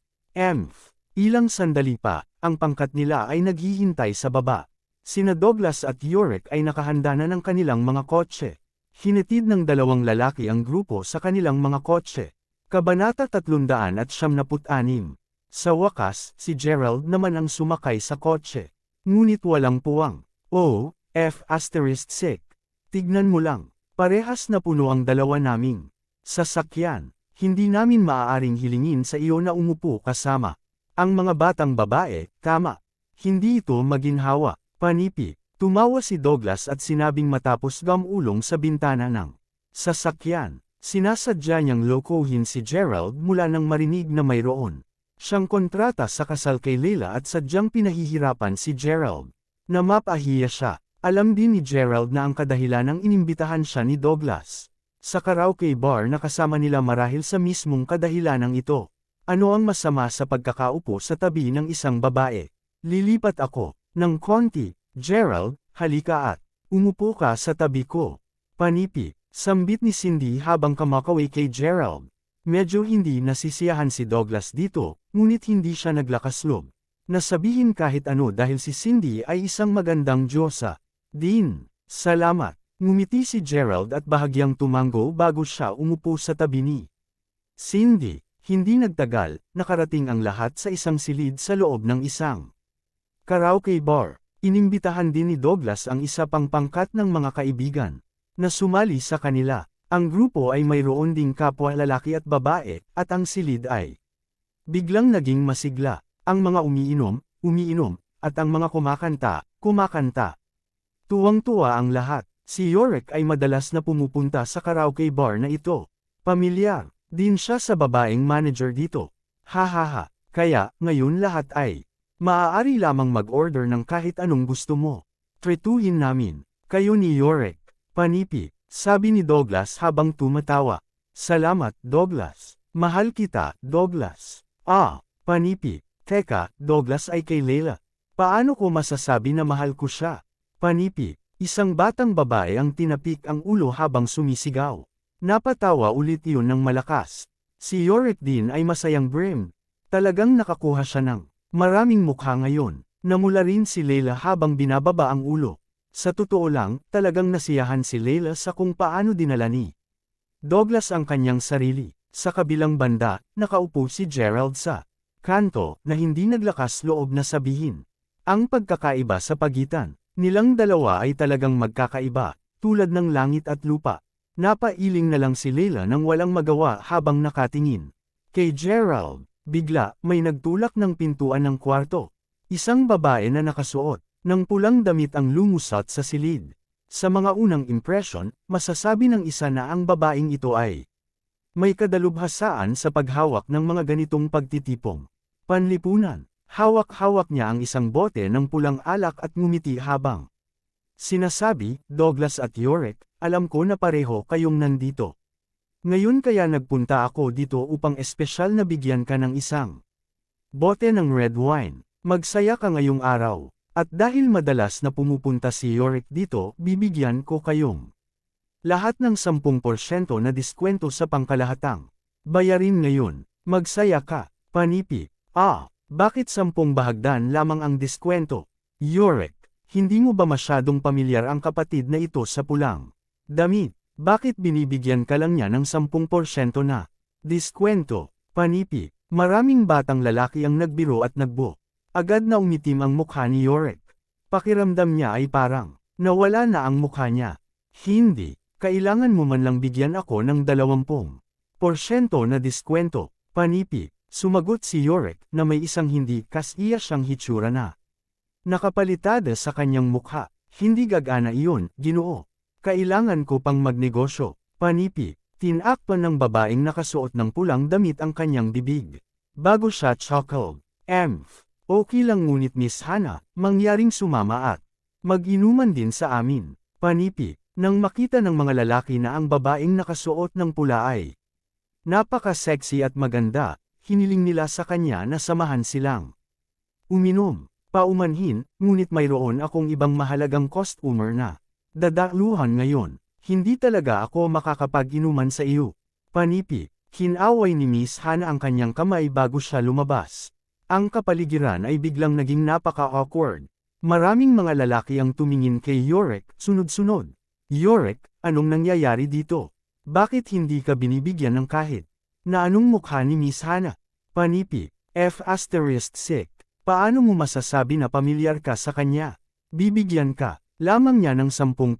Ilang sandali pa, ang pangkat nila ay naghihintay sa baba. Sina Douglas at Yorick ay nakahanda na ng kanilang mga kotse. Hinatid ng dalawang lalaki ang grupo sa kanilang mga kotse. Kabanata 376. Sa wakas, si Gerald naman ang sumakay sa kotse. Ngunit walang puwang. F***. Tignan mo lang, parehas na puno ang dalawa naming sasakyan. Hindi namin maaaring hilingin sa iyo na umupo kasama ang mga batang babae, tama. Hindi ito maginhawa. Panipi, tumawa si Douglas at sinabing matapos gamulong sa bintana ng sasakyan. Sinasadya niyang lokohin si Gerald mula nang marinig na mayroon siyang kontrata sa kasal kay Leila at sadyang pinahihirapan si Gerald. Na mapahiya siya. Alam din ni Gerald na ang kadahilan ng inimbitahan siya ni Douglas sa karaoke bar na kasama nila marahil sa mismong kadahilanang ito. Ano ang masama sa pagkakaupo sa tabi ng isang babae? Lilipat ako ng konti. Gerald, halika at umupo ka sa tabi ko. Panipi. Sambit ni Cindy habang kamakaway kay Gerald. Medyo hindi nasisiyahan si Douglas dito, ngunit hindi siya naglakas loob na sabihin kahit ano dahil si Cindy ay isang magandang Diyosa. Salamat. Ngumiti si Gerald at bahagyang tumango bago siya umupo sa tabi ni Cindy. Hindi nagtagal, nakarating ang lahat sa isang silid sa loob ng isang karaoke bar. Inimbitahan din ni Douglas ang isa pang pangkat ng mga kaibigan na sumali sa kanila. Ang grupo ay mayroon ding kapwa lalaki at babae, at ang silid ay biglang naging masigla. Ang mga umiinom, at ang mga kumakanta. Tuwang-tuwa ang lahat. Si Yorick ay madalas na pumupunta sa karaoke bar na ito. Pamilyar din siya sa babaeng manager dito. Hahaha, kaya, ngayon lahat ay maaari lamang mag-order ng kahit anong gusto mo. Tretuhin namin kayo ni Yorick. Panipi, sabi ni Douglas habang tumatawa. Salamat, Douglas. Mahal kita, Douglas. Panipi. Teka, Douglas ay kay Leila. Paano ko masasabi na mahal ko siya? Panipi. Isang batang babae ang tinapik ang ulo habang sumisigaw. Napatawa ulit iyon ng malakas. Si Yorick din ay masayang brim. Talagang nakakuha siya ng maraming mukha ngayon. Namula rin si Leila habang binababa ang ulo. Sa totoo lang, talagang nasiyahan si Leila sa kung paano dinala ni Douglas ang kanyang sarili. Sa kabilang banda, nakaupo si Gerald sa kanto na hindi naglakas loob na sabihin. Ang pagkakaiba sa pagitan nilang dalawa ay talagang magkakaiba, tulad ng langit at lupa. Napailing na lang si Leila nang walang magawa habang nakatingin kay Gerald. Bigla, may nagtulak ng pintuan ng kwarto. Isang babae na nakasuot ng pulang damit ang lumusot sa silid. Sa mga unang impresyon, masasabi ng isa na ang babaeng ito ay may kadalubhasaan sa paghawak ng mga ganitong pagtitipong panlipunan. Hawak-hawak niya ang isang bote ng pulang alak at ngumiti habang sinasabi, Douglas at Yorick, alam ko na pareho kayong nandito. Ngayon kaya nagpunta ako dito upang espesyal na bigyan ka ng isang bote ng red wine. Magsaya ka ngayong araw. At dahil madalas na pumupunta si Yorick dito, bibigyan ko kayong lahat ng 10% na diskwento sa pangkalahatang bayarin ngayon. Magsaya ka. Panipi. Bakit 10 bahagdan lamang ang diskwento? Yorick, hindi mo ba masyadong pamilyar ang kapatid na ito sa pulang damit? Bakit binibigyan ka lang niya ng 10% na diskwento? Panipi. Maraming batang lalaki ang nagbiro at nagbo. Agad na umitim ang mukha ni Yorick. Pakiramdam niya ay parang, nawala na ang mukha niya. Hindi, kailangan mo man lang bigyan ako ng 20% na diskwento, panipi, sumagot si Yorick na may isang hindi kasiya siyang hitsura na nakapalitada sa kanyang mukha. Hindi gagana iyon, Ginoo. Kailangan ko pang magnegosyo, panipi. Tinakpan ng babaeng nakasuot ng pulang damit ang kanyang bibig. Bago siya chuckled, okay lang ngunit Miss Hana, mangyaring sumama at mag-inuman din sa amin, panipi. Nang makita ng mga lalaki na ang babaeng nakasuot ng pula ay napaka-sexy at maganda, hiniling nila sa kanya na samahan silang uminom. Paumanhin, ngunit mayroon akong ibang mahalagang customer na dadaluhan ngayon. Hindi talaga ako makakapag-inuman sa iyo. Panipi, hinaway ni Miss Hana ang kanyang kamay bago siya lumabas. Ang kapaligiran ay biglang naging napaka-awkward. Maraming mga lalaki ang tumingin kay Yorick, sunod-sunod. Yorick, anong nangyayari dito? Bakit hindi ka binibigyan ng kahit na anong mukha ni Miss Hana? Panipi, F***. Paano mo masasabi na pamilyar ka sa kanya? Bibigyan ka lamang niya ng 10%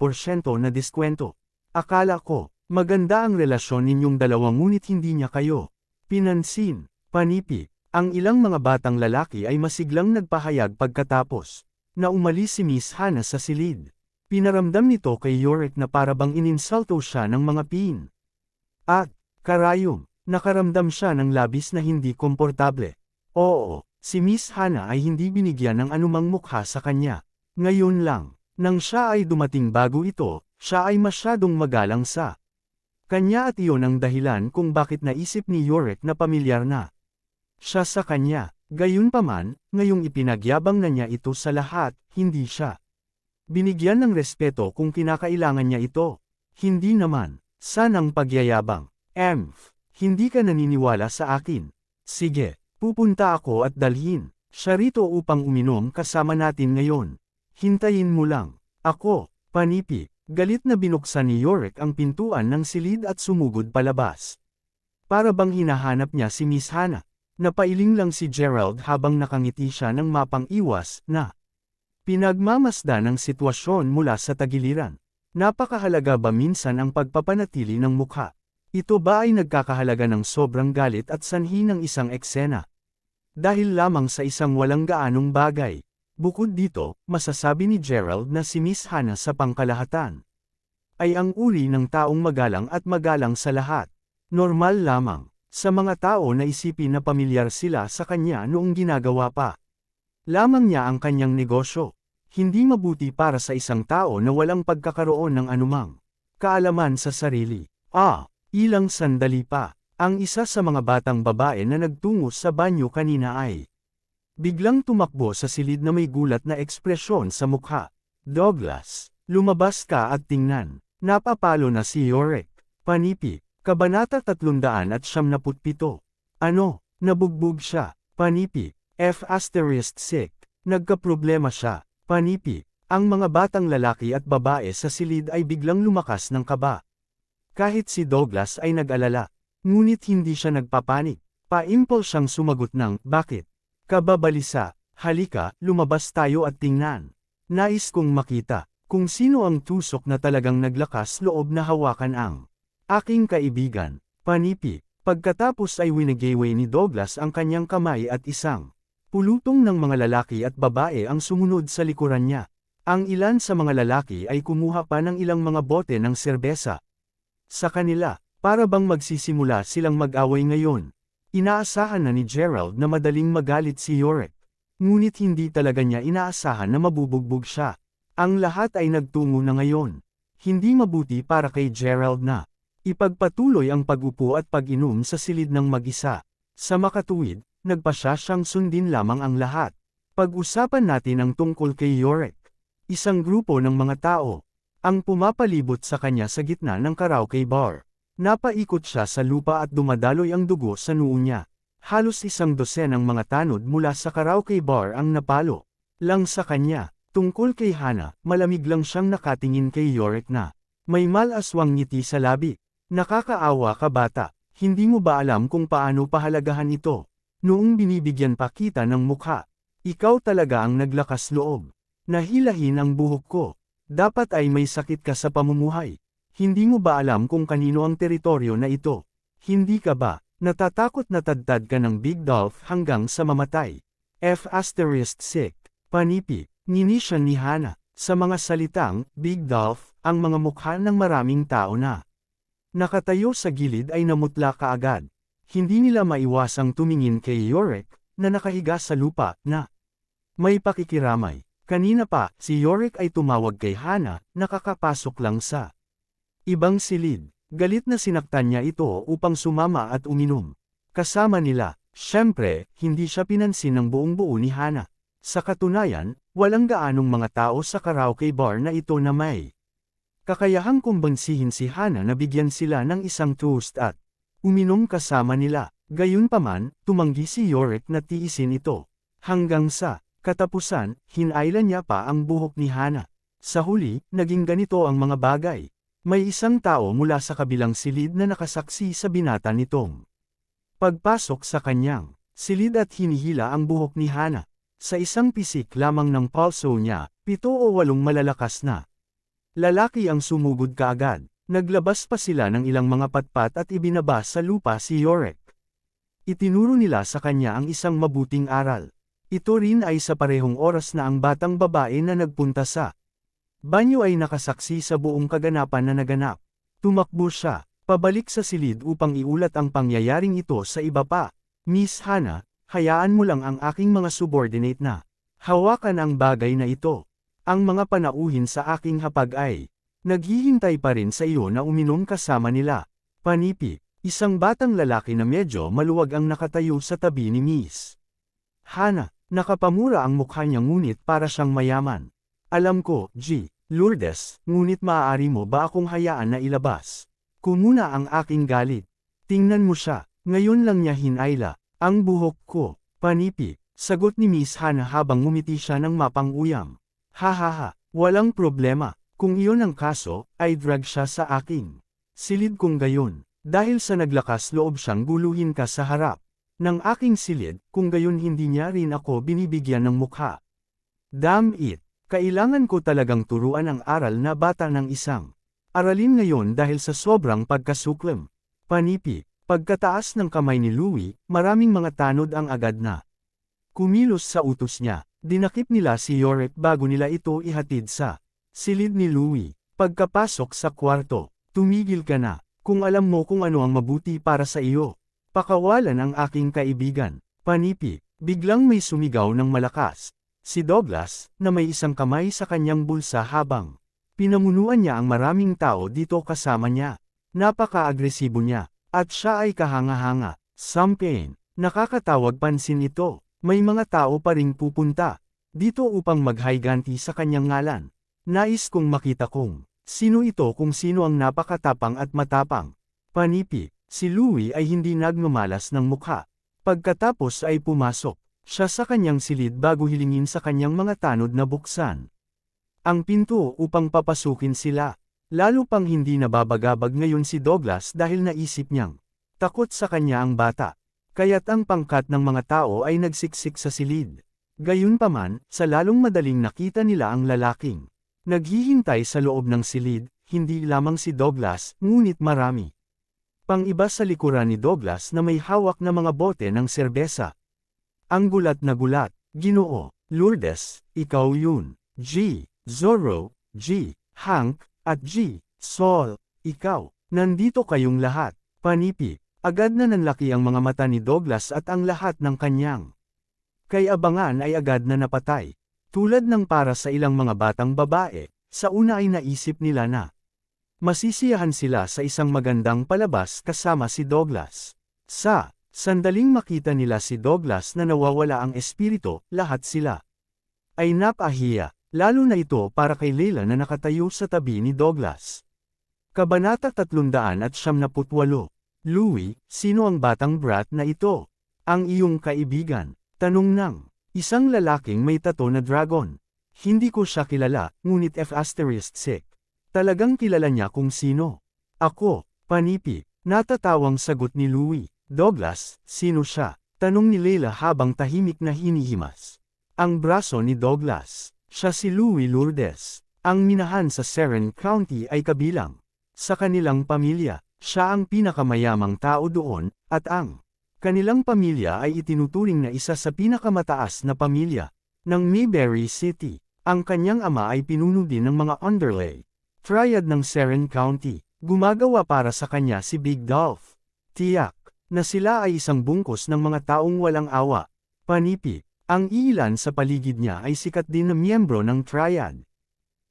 na diskwento. Akala ko, maganda ang relasyon ninyong dalawa ngunit hindi niya kayo pinansin. Panipi, ang ilang mga batang lalaki ay masiglang nagpahayag pagkatapos na umalis si Miss Hana sa silid. Pinaramdam nito kay Yorick na parabang ininsulto siya ng mga pin. At, karayom, nakaramdam siya ng labis na hindi komportable. Oo, si Miss Hana ay hindi binigyan ng anumang mukha sa kanya. Ngayon lang, nang siya ay dumating bago ito, siya ay masyadong magalang sa kanya at iyon ang dahilan kung bakit naisip ni Yorick na pamilyar na siya sa kanya. Gayunpaman, ngayong ipinagyabang na niya ito sa lahat, hindi siya binigyan ng respeto kung kinakailangan niya ito. Hindi naman, sanang pagyayabang. Hindi ka naniniwala sa akin. Sige, pupunta ako at dalhin siya rito upang uminom kasama natin ngayon. Hintayin mo lang. Ako, panipi. Galit na binuksan ni Yorick ang pintuan ng silid at sumugod palabas. Para bang hinahanap niya si Miss Hana. Napailing lang si Gerald habang nakangiti siya ng mapang-iwas na pinagmamasda ng sitwasyon mula sa tagiliran. Napakahalaga ba minsan ang pagpapanatili ng mukha? Ito ba ay nagkakahalaga ng sobrang galit at sanhi ng isang eksena? Dahil lamang sa isang walang gaanong bagay. Bukod dito, masasabi ni Gerald na si Miss Hana sa pangkalahatan ay ang uri ng taong magalang at magalang sa lahat. Normal lamang sa mga tao na isipin na pamilyar sila sa kanya noong ginagawa pa lamang niya ang kanyang negosyo. Hindi mabuti para sa isang tao na walang pagkakaroon ng anumang kaalaman sa sarili. Ilang sandali pa, ang isa sa mga batang babae na nagtungo sa banyo kanina ay biglang tumakbo sa silid na may gulat na ekspresyon sa mukha. Douglas, lumabas ka at tingnan. Napapalo na si Yorick. Panipi, Kabanata 377. Ano, nabugbog siya. Panipi, F***. Nagkaproblema siya. Panipi, ang mga batang lalaki at babae sa silid ay biglang lumakas ng kaba. Kahit si Douglas ay nag-alala, ngunit hindi siya nagpapanik. Paimpol siyang sumagot ng, bakit? Kababalisa, halika, lumabas tayo at tingnan. Nais kong makita kung sino ang tusok na talagang naglakas loob na hawakan ang aking kaibigan. Panipi, pagkatapos ay winigayway ni Douglas ang kanyang kamay at isang pulutong ng mga lalaki at babae ang sumunod sa likuran niya. Ang ilan sa mga lalaki ay kumuha pa ng ilang mga bote ng serbesa sa kanila, para bang magsisimula silang mag-away ngayon. Inaasahan na ni Gerald na madaling magalit si Yorick. Ngunit hindi talaga niya inaasahan na mabubugbog siya. Ang lahat ay nagtungo na ngayon. Hindi mabuti para kay Gerald na ipagpatuloy ang pag-upo at pag-inom sa silid ng mag-isa. Sa makatuwid, nagpasya siyang sundin lamang ang lahat. Pag-usapan natin ang tungkol kay Yorick. Isang grupo ng mga tao ang pumapalibot sa kanya sa gitna ng karaoke bar. Napaikot siya sa lupa at dumadaloy ang dugo sa noo niya. Halos 100 ang mga tanod mula sa karaoke bar ang napalo lang sa kanya. Tungkol kay Hana, malamig lang siyang nakatingin kay Yorick na may malaswang ngiti sa labi. Nakakaawa ka bata, hindi mo ba alam kung paano pahalagahan ito? Noong binibigyan pa kita ng mukha, ikaw talaga ang naglakas loob. Nahilahin ang buhok ko. Dapat ay may sakit ka sa pamumuhay. Hindi mo ba alam kung kanino ang teritoryo na ito? Hindi ka ba natatakot na tadtad ka ng Big Dolph hanggang sa mamatay? F***sick. Panipi. Ngini siya ni Hana. Sa mga salitang, Big Dolph, ang mga mukha ng maraming tao na nakatayo sa gilid ay namutla kaagad. Hindi nila maiwasang tumingin kay Yorick, na nakahiga sa lupa, na may pakikiramay. Kanina pa, si Yorick ay tumawag kay Hana, nakakapasok lang sa ibang silid. Galit na sinaktan niya ito upang sumama at uminom. Kasama nila, syempre, hindi siya pinansin ng buong buo ni Hana. Sa katunayan, walang gaanong mga tao sa karaoke bar na ito na may kakayahang kumbinsihin si Hana na bigyan sila ng isang toast at uminom kasama nila. Gayunpaman, tumanggi si Yorick na tiisin ito. Hanggang sa katapusan, hinailan niya pa ang buhok ni Hana. Sa huli, naging ganito ang mga bagay. May isang tao mula sa kabilang silid na nakasaksi sa binata nitong pagpasok sa kanyang silid at hinihila ang buhok ni Hana. Sa isang pisik lamang ng pulso niya, 7 o 8 malalakas na lalaki ang sumugod kaagad. Naglabas pa sila ng ilang mga patpat at ibinaba sa lupa si Yorick. Itinuro nila sa kanya ang isang mabuting aral. Ito rin ay sa parehong oras na ang batang babae na nagpunta sa banyo ay nakasaksi sa buong kaganapan na naganap. Tumakbo siya, pabalik sa silid upang iulat ang pangyayaring ito sa iba pa. Miss Hana, hayaan mo lang ang aking mga subordinate na hawakan ang bagay na ito. Ang mga panauhin sa aking hapag ay naghihintay pa rin sa iyo na uminom kasama nila. Panipi, isang batang lalaki na medyo maluwag ang nakatayo sa tabi ni Miss Hana. Nakapamura ang mukha niya ngunit para siyang mayaman. Alam ko, G. Lourdes, ngunit maaari mo ba akong hayaan na ilabas? Kumuna ang aking galit. Tingnan mo siya, ngayon lang niya hinayla. Ang buhok ko. Panipi, sagot ni Miss Hana habang ngumiti siya ng mapang-uyam. Hahaha, walang problema. Kung iyon ang kaso, ay drag siya sa akin. Silid kong gayon. Dahil sa naglakas loob siyang guluhin ka sa harap ng aking silid, kung gayon hindi niya rin ako binibigyan ng mukha. Damn it! Kailangan ko talagang turuan ang aral na bata ng isang aralin ngayon dahil sa sobrang pagkasuklam. Panipi, pagkataas ng kamay ni Louie, maraming mga tanod ang agad na kumilos sa utos niya. Dinakip nila si Yorick bago nila ito ihatid sa silid ni Louie. Pagkapasok sa kwarto, tumigil ka na. Kung alam mo kung ano ang mabuti para sa iyo. Pakawalan ang aking kaibigan. Panipi, biglang may sumigaw ng malakas. Si Douglas, na may isang kamay sa kanyang bulsa habang pinamunuan niya ang maraming tao dito kasama niya. Napaka-agresibo niya, at siya ay kahanga-hanga. Something, nakakatawag pansin ito. May mga tao pa ring pupunta dito upang maghayganti sa kanyang ngalan. Nais kong makita kung sino ito kung sino ang napakatapang at matapang. Panipi. Si Louie ay hindi nagmamalas ng mukha. Pagkatapos ay pumasok siya sa kanyang silid bago hilingin sa kanyang mga tanod na buksan ang pinto upang papasukin sila. Lalo pang hindi nababagabag ngayon si Douglas dahil naisip niyang takot sa kanya ang bata. Kaya't ang pangkat ng mga tao ay nagsiksik sa silid. Gayunpaman, sa lalong madaling nakita nila ang lalaking naghihintay sa loob ng silid, hindi lamang si Douglas, ngunit marami pang-iba sa likuran ni Douglas na may hawak na mga bote ng serbesa. Ang gulat na gulat, Ginoo, Lourdes, ikaw yun. G. Zorro, G. Hank, at G. Saul, ikaw. Nandito kayong lahat. Panipi, agad na nanlaki ang mga mata ni Douglas at ang lahat ng kanyang kay abangan ay agad na napatay. Tulad ng para sa ilang mga batang babae, sa una ay naisip nila na masisiyahan sila sa isang magandang palabas kasama si Douglas. Sa sandaling makita nila si Douglas na nawawala ang espiritu, lahat sila ay napahiya, lalo na ito para kay Leila na nakatayo sa tabi ni Douglas. Kabanata 378. Louie, sino ang batang brat na ito? Ang iyong kaibigan. Tanong ng isang lalaking may tato na dragon. Hindi ko siya kilala, ngunit F***sick. Talagang kilala niya kung sino. Ako, Panipi, natatawang sagot ni Louie. Douglas, sino siya? Tanong ni Leila habang tahimik na hinihimas ang braso ni Douglas. Siya si Louie Lourdes. Ang minahan sa Seren County ay kabilang. Sa kanilang pamilya, siya ang pinakamayamang tao doon, at ang kanilang pamilya ay itinuturing na isa sa pinakamataas na pamilya ng Mayberry City. Ang kanyang ama ay pinuno din ng mga underlay triad ng Seren County. Gumagawa para sa kanya si Big Dolph. Tiyak na sila ay isang bungkos ng mga taong walang awa. Panipi, ang ilan sa paligid niya ay sikat din na miyembro ng triad.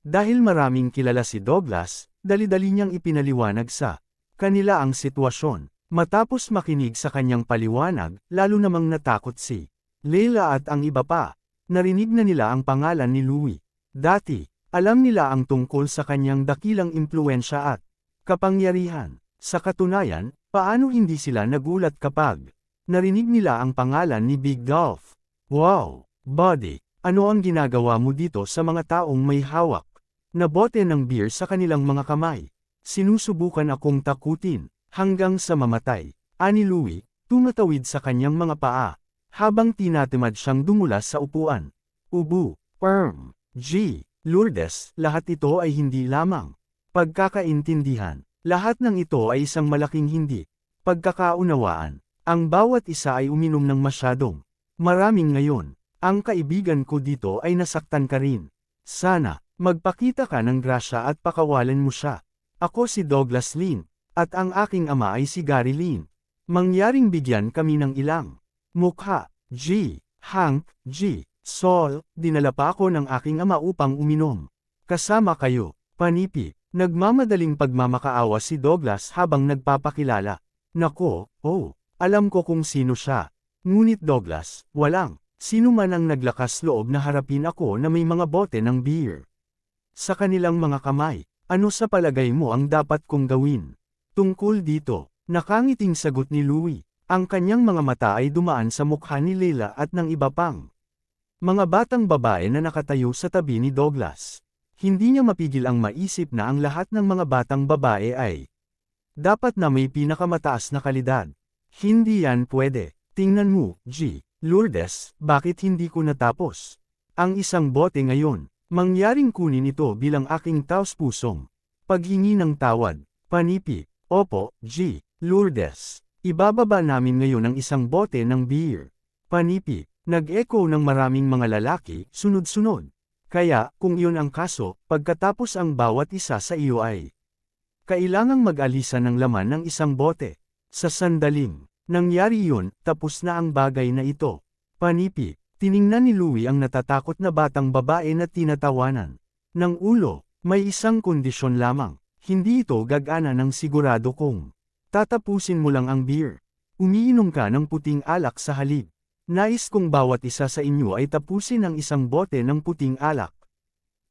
Dahil maraming kilala si Douglas, dali-dali niyang ipinaliwanag sa kanila ang sitwasyon. Matapos makinig sa kanyang paliwanag, lalo namang natakot si Leila at ang iba pa. Narinig na nila ang pangalan ni Louie. Dati, alam nila ang tungkol sa kanyang dakilang impluwensya at kapangyarihan. Sa katunayan, paano hindi sila nagulat kapag narinig nila ang pangalan ni Big Dolph? Wow, buddy, ano ang ginagawa mo dito sa mga taong may hawak na bote ng beer sa kanilang mga kamay? Sinusubukan akong takutin, hanggang sa mamatay. Ani Louie, tumatawid sa kanyang mga paa, habang tinatimad siyang dumulas sa upuan. Ubu, Lourdes, lahat ito ay hindi lamang pagkakaintindihan. Lahat ng ito ay isang malaking hindi pagkakaunawaan. Ang bawat isa ay uminom ng masyadong maraming ngayon. Ang kaibigan ko dito ay nasaktan ka rin. Sana, magpakita ka ng grasya at pakawalan mo siya. Ako si Douglas Lin, at ang aking ama ay si Gary Lin. Mangyaring bigyan kami ng ilang mukha. Hank, Sol, dinala pa ako ng aking ama upang uminom. Kasama kayo, Panipi. Nagmamadaling pagmamakaawa si Douglas habang nagpapakilala. Nako, alam ko kung sino siya. Ngunit Douglas, walang sino man ang naglakas loob na harapin ako na may mga bote ng beer sa kanilang mga kamay. Ano sa palagay mo ang dapat kong gawin? Tungkol dito, nakangiting sagot ni Louie. Ang kanyang mga mata ay dumaan sa mukha ni Leila at ng iba pang mga batang babae na nakatayo sa tabi ni Douglas. Hindi niya mapigil ang maisip na ang lahat ng mga batang babae ay dapat na may pinakamataas na kalidad. Hindi yan pwede. Tingnan mo, Lourdes, bakit hindi ko natapos ang isang bote ngayon? Mangyaring kunin ito bilang aking taos-pusong paghingi ng tawad. Panipi, opo, Lourdes. Ibababa namin ngayon ang isang bote ng beer. Panipi, nag-echo ng maraming mga lalaki, sunod-sunod. Kaya, kung iyon ang kaso, pagkatapos ang bawat isa sa iyo ay kailangang mag-alisan ng laman ng isang bote. Sa sandaling nangyari iyon, tapos na ang bagay na ito. Panipi, tiningnan ni Louie ang natatakot na batang babae na tinatawanan ng ulo. May isang kondisyon lamang. Hindi ito gagana ng sigurado kung tatapusin mo lang ang beer. Umiinom ka ng puting alak sa halip. Nais kong bawat isa sa inyo ay tapusin ang isang bote ng puting alak.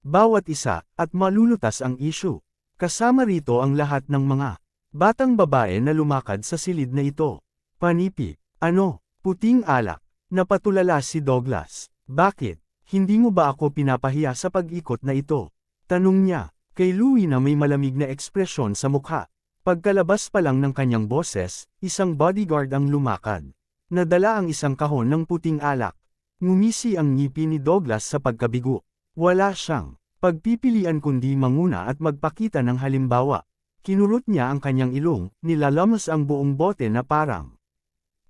Bawat isa, at malulutas ang issue. Kasama rito ang lahat ng mga batang babae na lumakad sa silid na ito. Panipi, ano, puting alak? Napatulala si Douglas. Bakit? Hindi mo ba ako pinapahiya sa pag-ikot na ito? Tanong niya, kay Louie na may malamig na ekspresyon sa mukha. Pagkalabas pa lang ng kanyang boses, isang bodyguard ang lumakad. Nadala ang isang kahon ng puting alak. Ngumisi ang ngipin ni Douglas sa pagkabigo. Wala siyang pagpipilian kundi manguna at magpakita ng halimbawa. Kinurot niya ang kanyang ilong, nilalamos ang buong bote na parang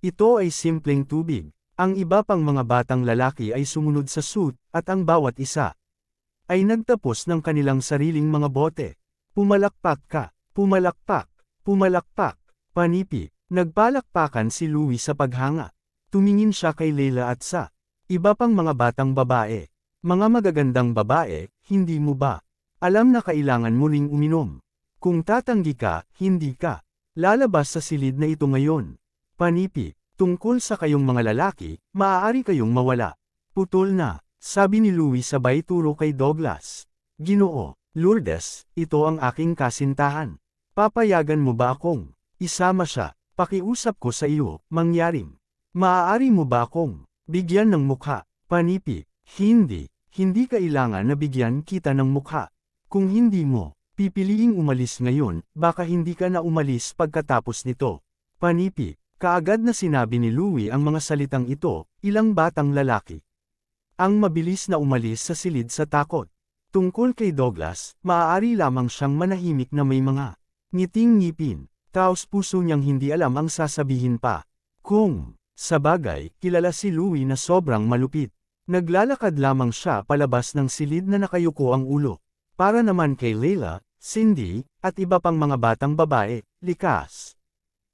ito ay simpleng tubig. Ang iba pang mga batang lalaki ay sumunod sa suit, at ang bawat isa ay nagtapos ng kanilang sariling mga bote. Pumalakpak ka, pumalakpak, pumalakpak, Panipi. Nagpalakpakan si Louie sa paghanga. Tumingin siya kay Leila at sa iba pang mga batang babae. Mga magagandang babae, hindi mo ba alam na kailangan mo ring uminom? Kung tatanggi ka, hindi ka lalabas sa silid na ito ngayon. Panipi, tungkol sa kayong mga lalaki, maaari kayong mawala. Putol na, sabi ni Louie sabay turo kay Douglas. Ginoo, Lourdes, ito ang aking kasintahan. Papayagan mo ba akong isama siya? Pakiusap ko sa iyo, mangyaring. Maaari mo ba akong bigyan ng mukha? Panipi, hindi kailangan na bigyan kita ng mukha. Kung hindi mo pipiliing umalis ngayon, baka hindi ka na umalis pagkatapos nito. Panipi, kaagad na sinabi ni Louie ang mga salitang ito, ilang batang lalaki Ang mabilis na umalis sa silid sa takot. Tungkol kay Douglas, maaari lamang siyang manahimik na may mga ngiting ngipin. Taos puso niyang hindi alam ang sasabihin pa. Kung, sa bagay, kilala si Louie na sobrang malupit. Naglalakad lamang siya palabas ng silid na nakayuko ang ulo. Para naman kay Layla, Cindy, at iba pang mga batang babae, likas.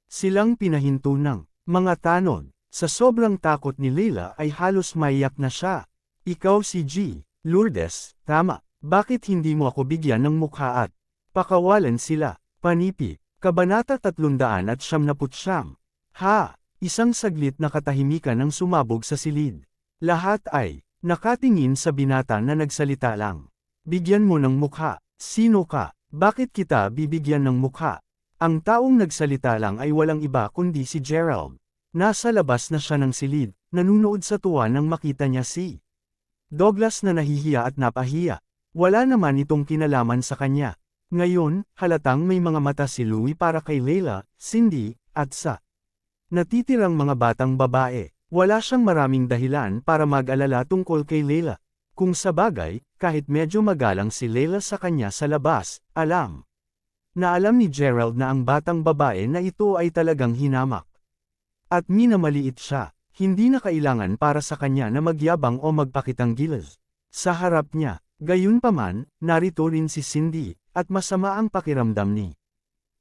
Silang pinahinto ng mga tanod. Sa sobrang takot ni Layla ay halos maiyak na siya. Ikaw si G. Lourdes, tama. Bakit hindi mo ako bigyan ng mukha at pakawalan sila? Panipi. Kabanata 379. Ha! Isang saglit na katahimikan ang sumabog sa silid. Lahat ay nakatingin sa binata na nagsalita lang. Bigyan mo ng mukha. Sino ka? Bakit kita bibigyan ng mukha? Ang taong nagsalita lang ay walang iba kundi si Gerald. Nasa labas na siya ng silid, nanunood sa tuwa nang makita niya si Douglas na nahihiya at napahiya. Wala naman itong kinalaman sa kanya. Ngayon, halatang may mga mata si Louie para kay Layla, Cindy, at sa natitirang mga batang babae. Wala siyang maraming dahilan para mag-alala tungkol kay Layla. Kung sa bagay, kahit medyo magalang si Layla sa kanya sa labas, alam ni Gerald na ang batang babae na ito ay talagang hinamak. At minamaliit siya, hindi na kailangan para sa kanya na magyabang o magpakitang gilas. Sa harap niya, gayunpaman, narito rin si Cindy, at masama ang pakiramdam ni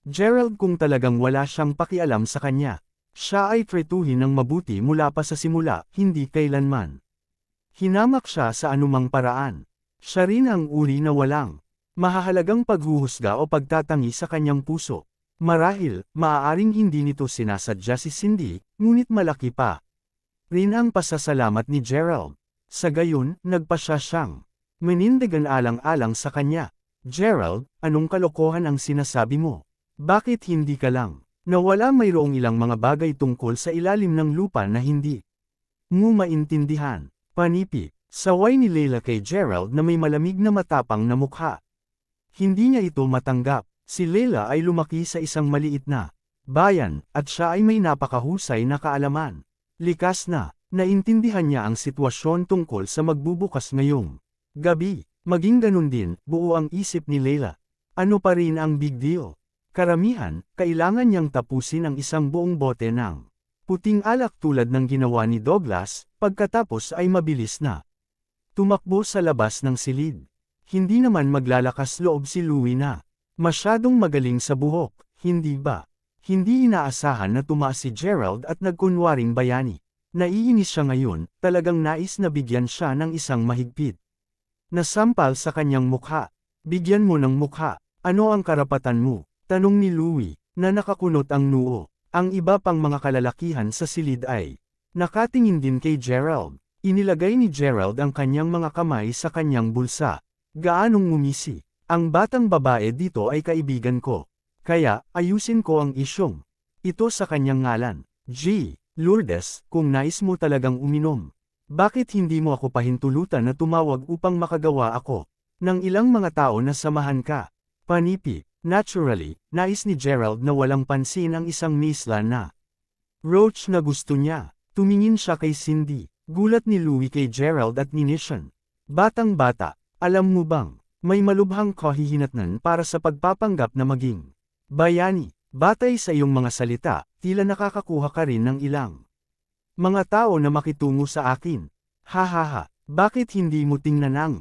Gerald kung talagang wala siyang pakialam sa kanya. Siya ay tretuhin ng mabuti mula pa sa simula, hindi kailanman hinamak siya sa anumang paraan. Siya rin ang uri na walang mahahalagang paghuhusga o pagtatangi sa kanyang puso. Marahil, maaaring hindi nito sinasadya si Cindy, ngunit malaki pa rin ang pasasalamat ni Gerald. Sa gayon, nagpa siya siyang manindigan alang-alang sa kanya. Gerald, anong kalokohan ang sinasabi mo? Bakit hindi ka lang nawala? Mayroong ilang mga bagay tungkol sa ilalim ng lupa na hindi mo maintindihan. Panipi, saway ni Layla kay Gerald na may malamig na matapang na mukha. Hindi niya ito matanggap. Si Layla ay lumaki sa isang maliit na bayan, at siya ay may napakahusay na kaalaman. Likas na, naintindihan niya ang sitwasyon tungkol sa magbubukas ngayong gabi. Maging ganun din, buo ang isip ni Layla. Ano pa rin ang big deal? Karamihan, kailangan niyang tapusin ang isang buong bote ng puting alak tulad ng ginawa ni Douglas, pagkatapos ay mabilis na tumakbo sa labas ng silid. Hindi naman maglalakas loob si Louie na masyadong magaling sa buhok, hindi ba? Hindi inaasahan na tumaas si Gerald at nagkunwaring bayani. Naiinis siya ngayon, talagang nais na bigyan siya ng isang mahigpit nasampal sa kanyang mukha. Bigyan mo ng mukha. Ano ang karapatan mo? Tanong ni Louie, na nakakunot ang noo. Ang iba pang mga kalalakihan sa silid ay nakatingin din kay Gerald. Inilagay ni Gerald ang kanyang mga kamay sa kanyang bulsa. Gaanong ngumisi? Ang batang babae dito ay kaibigan ko. Kaya, ayusin ko ang isyong ito sa kanyang ngalan. G. Lourdes, kung nais mo talagang uminom, bakit hindi mo ako pahintulutan na tumawag upang makagawa ako ng ilang mga tao na samahan ka? Panipi. Naturally, nais ni Gerald na walang pansin ang isang misla na roach na gusto niya. Tumingin siya kay Cindy. Gulat ni Louie kay Gerald at ninisyon. Batang bata, alam mo bang, may malubhang kahihinatnan para sa pagpapanggap na maging bayani. Batay sa iyong mga salita, tila nakakakuha ka rin ng ilang mga tao na makitungo sa akin. Hahaha, bakit hindi mo tingnan ang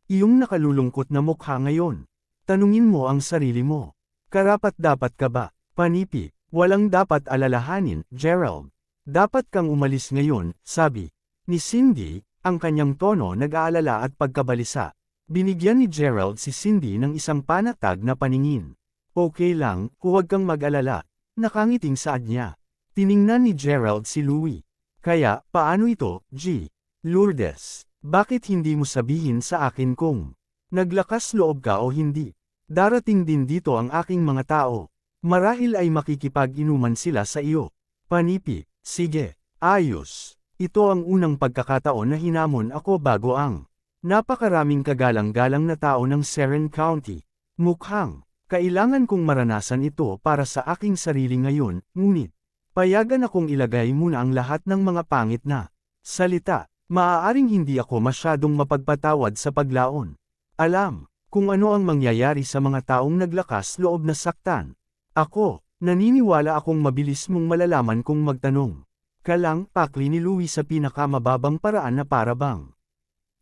iyong nakalulungkot na mukha ngayon? Tanungin mo ang sarili mo. Karapat-dapat ka ba? Panipi, walang dapat alalahanin, Gerald. Dapat kang umalis ngayon, sabi ni Cindy, ang kanyang tono nag-aalala at pagkabalisa. Binigyan ni Gerald si Cindy ng isang panatag na paningin. Okay lang, huwag kang mag-alala. Nakangiting saad niya. Tiningnan ni Gerald si Louie. Kaya, paano ito, G. Lourdes? Bakit hindi mo sabihin sa akin kung naglakas loob ka o hindi? Darating din dito ang aking mga tao. Marahil ay makikipag-inuman sila sa iyo. Panipi, sige, ayos. Ito ang unang pagkakataon na hinamon ako bago ang napakaraming kagalang-galang na tao ng Seren County. Mukhang kailangan kong maranasan ito para sa aking sarili ngayon, ngunit payagan akong ilagay muna ang lahat ng mga pangit na salita. Maaaring hindi ako masyadong mapagpatawad sa paglaon. Alam kung ano ang mangyayari sa mga taong naglakas loob na saktan. Ako, naniniwala akong mabilis mong malalaman kung magtanong. Kalang pakli ni Louie sa pinakamababang paraan na parabang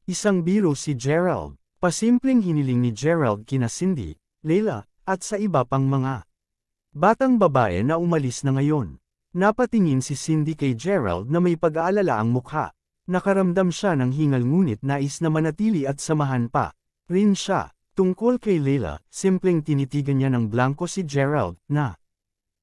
isang biro si Gerald. Pasimpleng hiniling ni Gerald kina Cindy, Leila, at sa iba pang mga batang babae na umalis na ngayon. Napatingin si Cindy kay Gerald na may pag-aalala ang mukha. Nakaramdam siya ng hingal ngunit nais na manatili at samahan pa rin siya. Tungkol kay Leila, simpleng tinitigan niya ng blanko si Gerald, na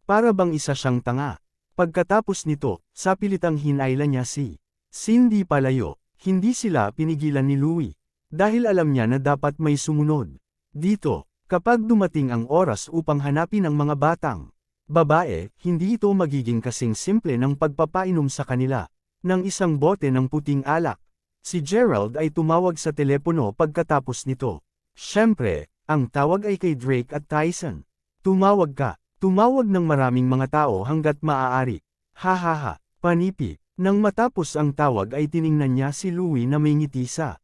para bang isa siyang tanga. Pagkatapos nito, sa pilitang hinailan niya si Cindy palayo. Hindi sila pinigilan ni Louie. Dahil alam niya na dapat may sumunod. Dito, kapag dumating ang oras upang hanapin ang mga batang babae, hindi ito magiging kasing simple ng pagpapainom sa kanila ng isang bote ng puting alak. Si Gerald ay tumawag sa telepono pagkatapos nito. Siyempre, ang tawag ay kay Drake at Tyson. Tumawag ka. Tumawag ng maraming mga tao hanggat maaari. Hahaha, panipi. Nang matapos ang tawag ay tiningnan niya si Louie na may ngiti sa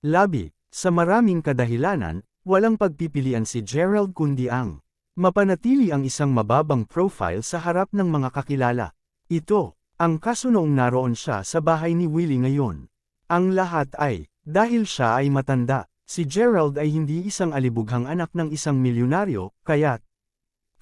labi. Sa maraming kadahilanan, walang pagpipilian si Gerald kundi ang mapanatili ang isang mababang profile sa harap ng mga kakilala. Ito, ang kaso noong naroon siya sa bahay ni Willie ngayon. Ang lahat ay, dahil siya ay matanda. Si Gerald ay hindi isang alibughang anak ng isang milyonaryo, kaya't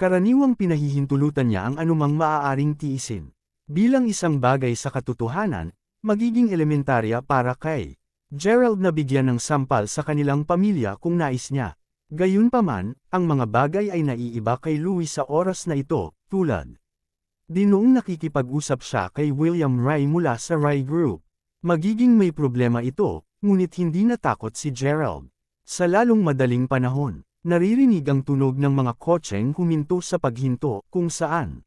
karaniwang pinahihintulutan niya ang anumang maaaring tiisin. Bilang isang bagay sa katotohanan, magiging elementarya para kay Gerald na bigyan ng sampal sa kanilang pamilya kung nais niya. Gayunpaman, ang mga bagay ay naiiba kay Louie sa oras na ito, tulad dinoong nakikipag-usap siya kay William Rai mula sa Rai Group. Magiging may problema ito, ngunit hindi natakot si Gerald. Sa lalong madaling panahon, naririnig ang tunog ng mga kotseng huminto sa paghinto kung saan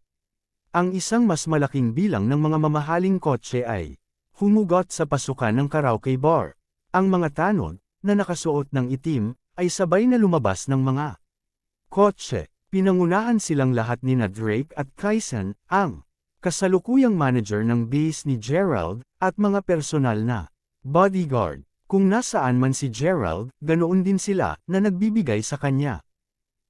ang isang mas malaking bilang ng mga mamahaling kotse ay humugot sa pasukan ng karaoke bar. Ang mga tanod, na nakasuot ng itim, ay sabay na lumabas ng mga kotse. Pinangunahan silang lahat ni Drake at Tyson, ang kasalukuyang manager ng base ni Gerald, at mga personal na bodyguard. Kung nasaan man si Gerald, ganoon din sila na nagbibigay sa kanya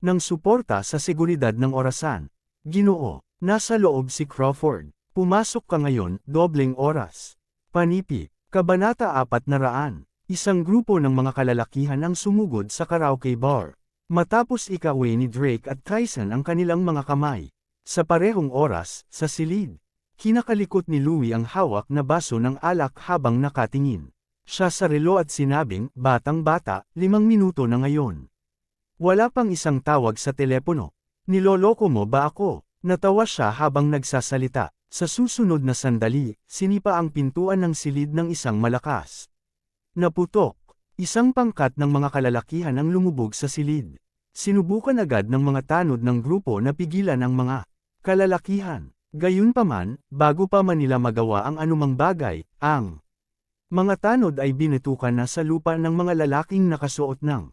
ng suporta sa seguridad ng orasan. Ginoo, nasa loob si Crawford. Pumasok ka ngayon, dobleng oras. Panipi, Kabanata 400. Isang grupo ng mga kalalakihan ang sumugod sa karaoke bar. Matapos ikauwi ni Drake at Tyson ang kanilang mga kamay. Sa parehong oras, sa silid, kinakalikot ni Louie ang hawak na baso ng alak habang nakatingin siya sa relo at sinabing, "Batang-bata, 5 minuto na ngayon." Wala pang isang tawag sa telepono. "Niloloko mo ba ako?" Natawa siya habang nagsasalita. Sa susunod na sandali, sinipa ang pintuan ng silid ng isang malakas naputok. Isang pangkat ng mga kalalakihan ang lumubog sa silid. Sinubukan agad ng mga tanod ng grupo na pigilan ang mga kalalakihan. Gayunpaman, bago pa man nila magawa ang anumang bagay, ang mga tanod ay binitukan na sa lupa ng mga lalaking nakasuot ng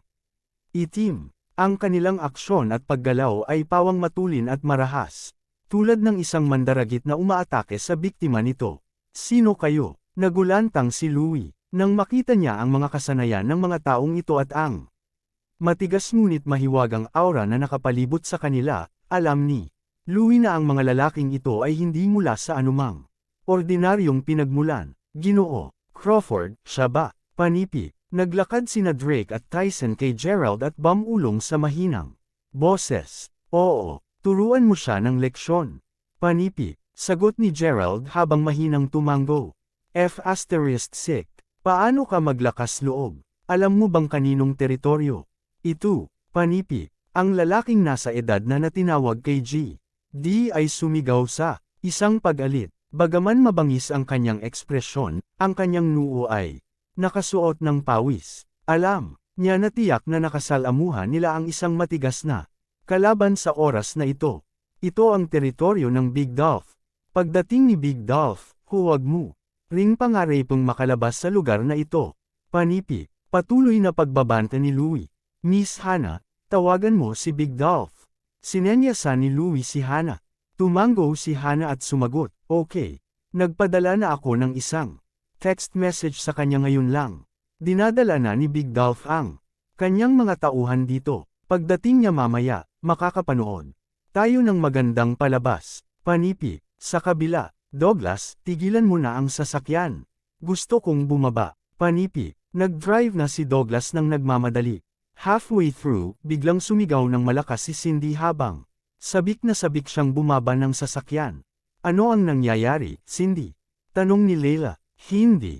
itim. Ang kanilang aksyon at paggalaw ay pawang matulin at marahas. Tulad ng isang mandaragit na umaatake sa biktima nito. "Sino kayo?" Nagulantang si Louie. Nang makita niya ang mga kasanayan ng mga taong ito at ang matigas ngunit mahiwagang aura na nakapalibot sa kanila, alam ni Louie na ang mga lalaking ito ay hindi mula sa anumang ordinaryong pinagmulan. "Ginoo, Crawford, siya ba?" Panipi. Naglakad sina Drake at Tyson kay Gerald at bumulong sa mahinang boses. "Oo, turuan mo siya ng leksyon." Panipi. Sagot ni Gerald habang mahinang tumango. F***sick. Paano ka maglakas loob? Alam mo bang kaninong teritoryo ito? Panipi. Ang lalaking nasa edad na natinawag kay G. D ay sumigaw sa isang pag-alit. Bagaman mabangis ang kanyang ekspresyon, ang kanyang noo ay nakasuot ng pawis. Alam niya na tiyak na nakasalamuhan nila ang isang matigas na kalaban sa oras na ito. Ito ang teritoryo ng Big Dolph. Pagdating ni Big Dolph, huwag mo ring pangarapong makalabas sa lugar na ito. Panipi. Patuloy na pagbabanta ni Louie. "Miss Hannah, tawagan mo si Big Dolph." Sinenyasan ni Louie si Hannah. Tumango si Hannah at sumagot, "Okay." Nagpadala na ako ng isang Text message sa kanya ngayon lang. Dinadala na ni Big Dolph ang kanyang mga tauhan dito. Pagdating niya mamaya, makakapanood tayo ng magandang palabas. Panipi, sa kabila. Douglas, tigilan mo na ang sasakyan. Gusto kong bumaba. Panipi, nag-drive na si Douglas nang nagmamadali. Halfway through, biglang sumigaw ng malakas si Cindy habang sabik na sabik siyang bumaba ng sasakyan. Ano ang nangyayari, Cindy? Tanong ni Leila. Hindi.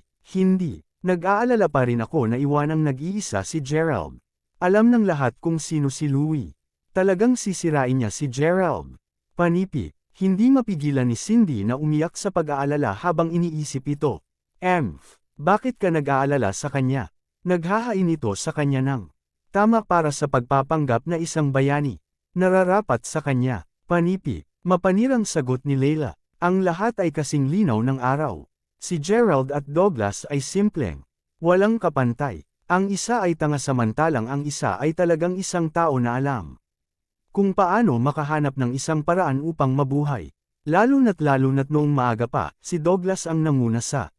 Nag-aalala pa rin ako na iwanang nag-iisa si Gerald. Alam ng lahat kung sino si Louie. Talagang sisirain niya si Gerald. Panipi, hindi mapigilan ni Cindy na umiyak sa pag-aalala habang iniisip ito. Bakit ka nag-aalala sa kanya? Naghahain ito sa kanya ng tama para sa pagpapanggap na isang bayani. Nararapat sa kanya. Panipi, mapanirang sagot ni Leila. Ang lahat ay kasing linaw ng araw. Si Gerald at Douglas ay simpleng walang kapantay. Ang isa ay tanga samantalang ang isa ay talagang isang tao na alam kung paano makahanap ng isang paraan upang mabuhay. Lalo na't noong maaga pa, si Douglas ang nanguna sa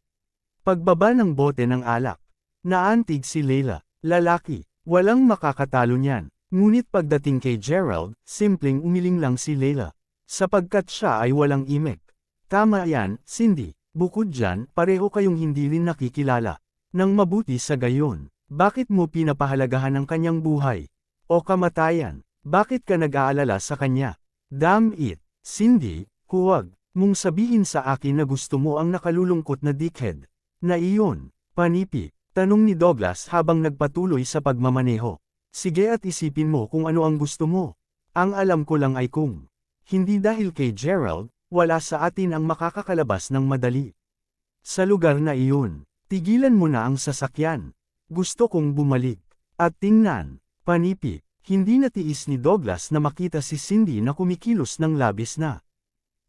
pagbaba ng bote ng alak. Naantig si Leila, lalaki, walang makakatalo niyan. Ngunit pagdating kay Gerald, simpleng umiling lang si Leila. Sapagkat siya ay walang imik. Tama yan, Cindy. Bukod dyan, pareho kayong hindi rin nakikilala. Nang mabuti sa gayon, bakit mo pinapahalagahan ang kanyang buhay? O kamatayan? Bakit ka nag-aalala sa kanya? Damn it, Cindy, huwag mong sabihin sa akin na gusto mo ang nakalulungkot na dickhead. Na iyon, panipi, tanong ni Douglas habang nagpatuloy sa pagmamaneho. Sige at isipin mo kung ano ang gusto mo. Ang alam ko lang ay kung hindi dahil kay Gerald, wala sa atin ang makakakalabas ng madali. Sa lugar na iyon, tigilan mo na ang sasakyan. Gusto kong bumalik. At tingnan, panipi. Hindi natiis ni Douglas na makita si Cindy na kumikilos ng labis na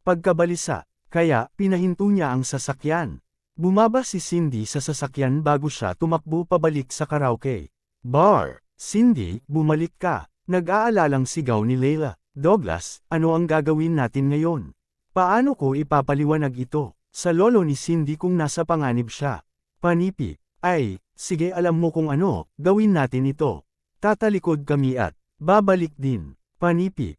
pagkabalisa, kaya pinahinto niya ang sasakyan. Bumaba si Cindy sa sasakyan bago siya tumakbo pabalik sa karaoke bar. Cindy, bumalik ka. Nag-aalalang sigaw ni Leila. Douglas, ano ang gagawin natin ngayon? Paano ko ipapaliwanag ito sa lolo ni Cindy kung nasa panganib siya? Panipi, ay, sige alam mo kung ano, gawin natin ito. Tatalikod kami at babalik din. Panipi,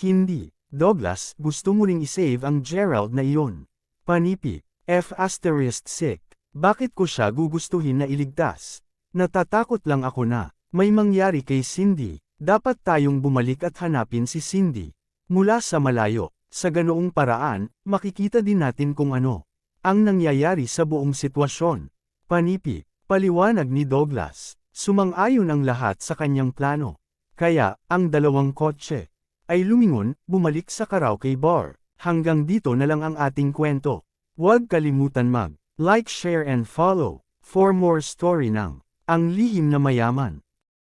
hindi. Douglas, gusto mo ring isave ang Gerald na iyon. Panipi, F***sick. Bakit ko siya gugustuhin na iligtas? Natatakot lang ako na may mangyari kay Cindy. Dapat tayong bumalik at hanapin si Cindy. Mula sa malayo, sa ganoong paraan, makikita din natin kung ano ang nangyayari sa buong sitwasyon. Panipi, paliwanag ni Douglas. Sumang-ayon ang lahat sa kanyang plano. Kaya, ang dalawang kotse ay lumingon, bumalik sa karaoke bar. Hanggang dito na lang ang ating kwento. Huwag kalimutan mag-like, share and follow for more story ng Ang Lihim na Mayaman.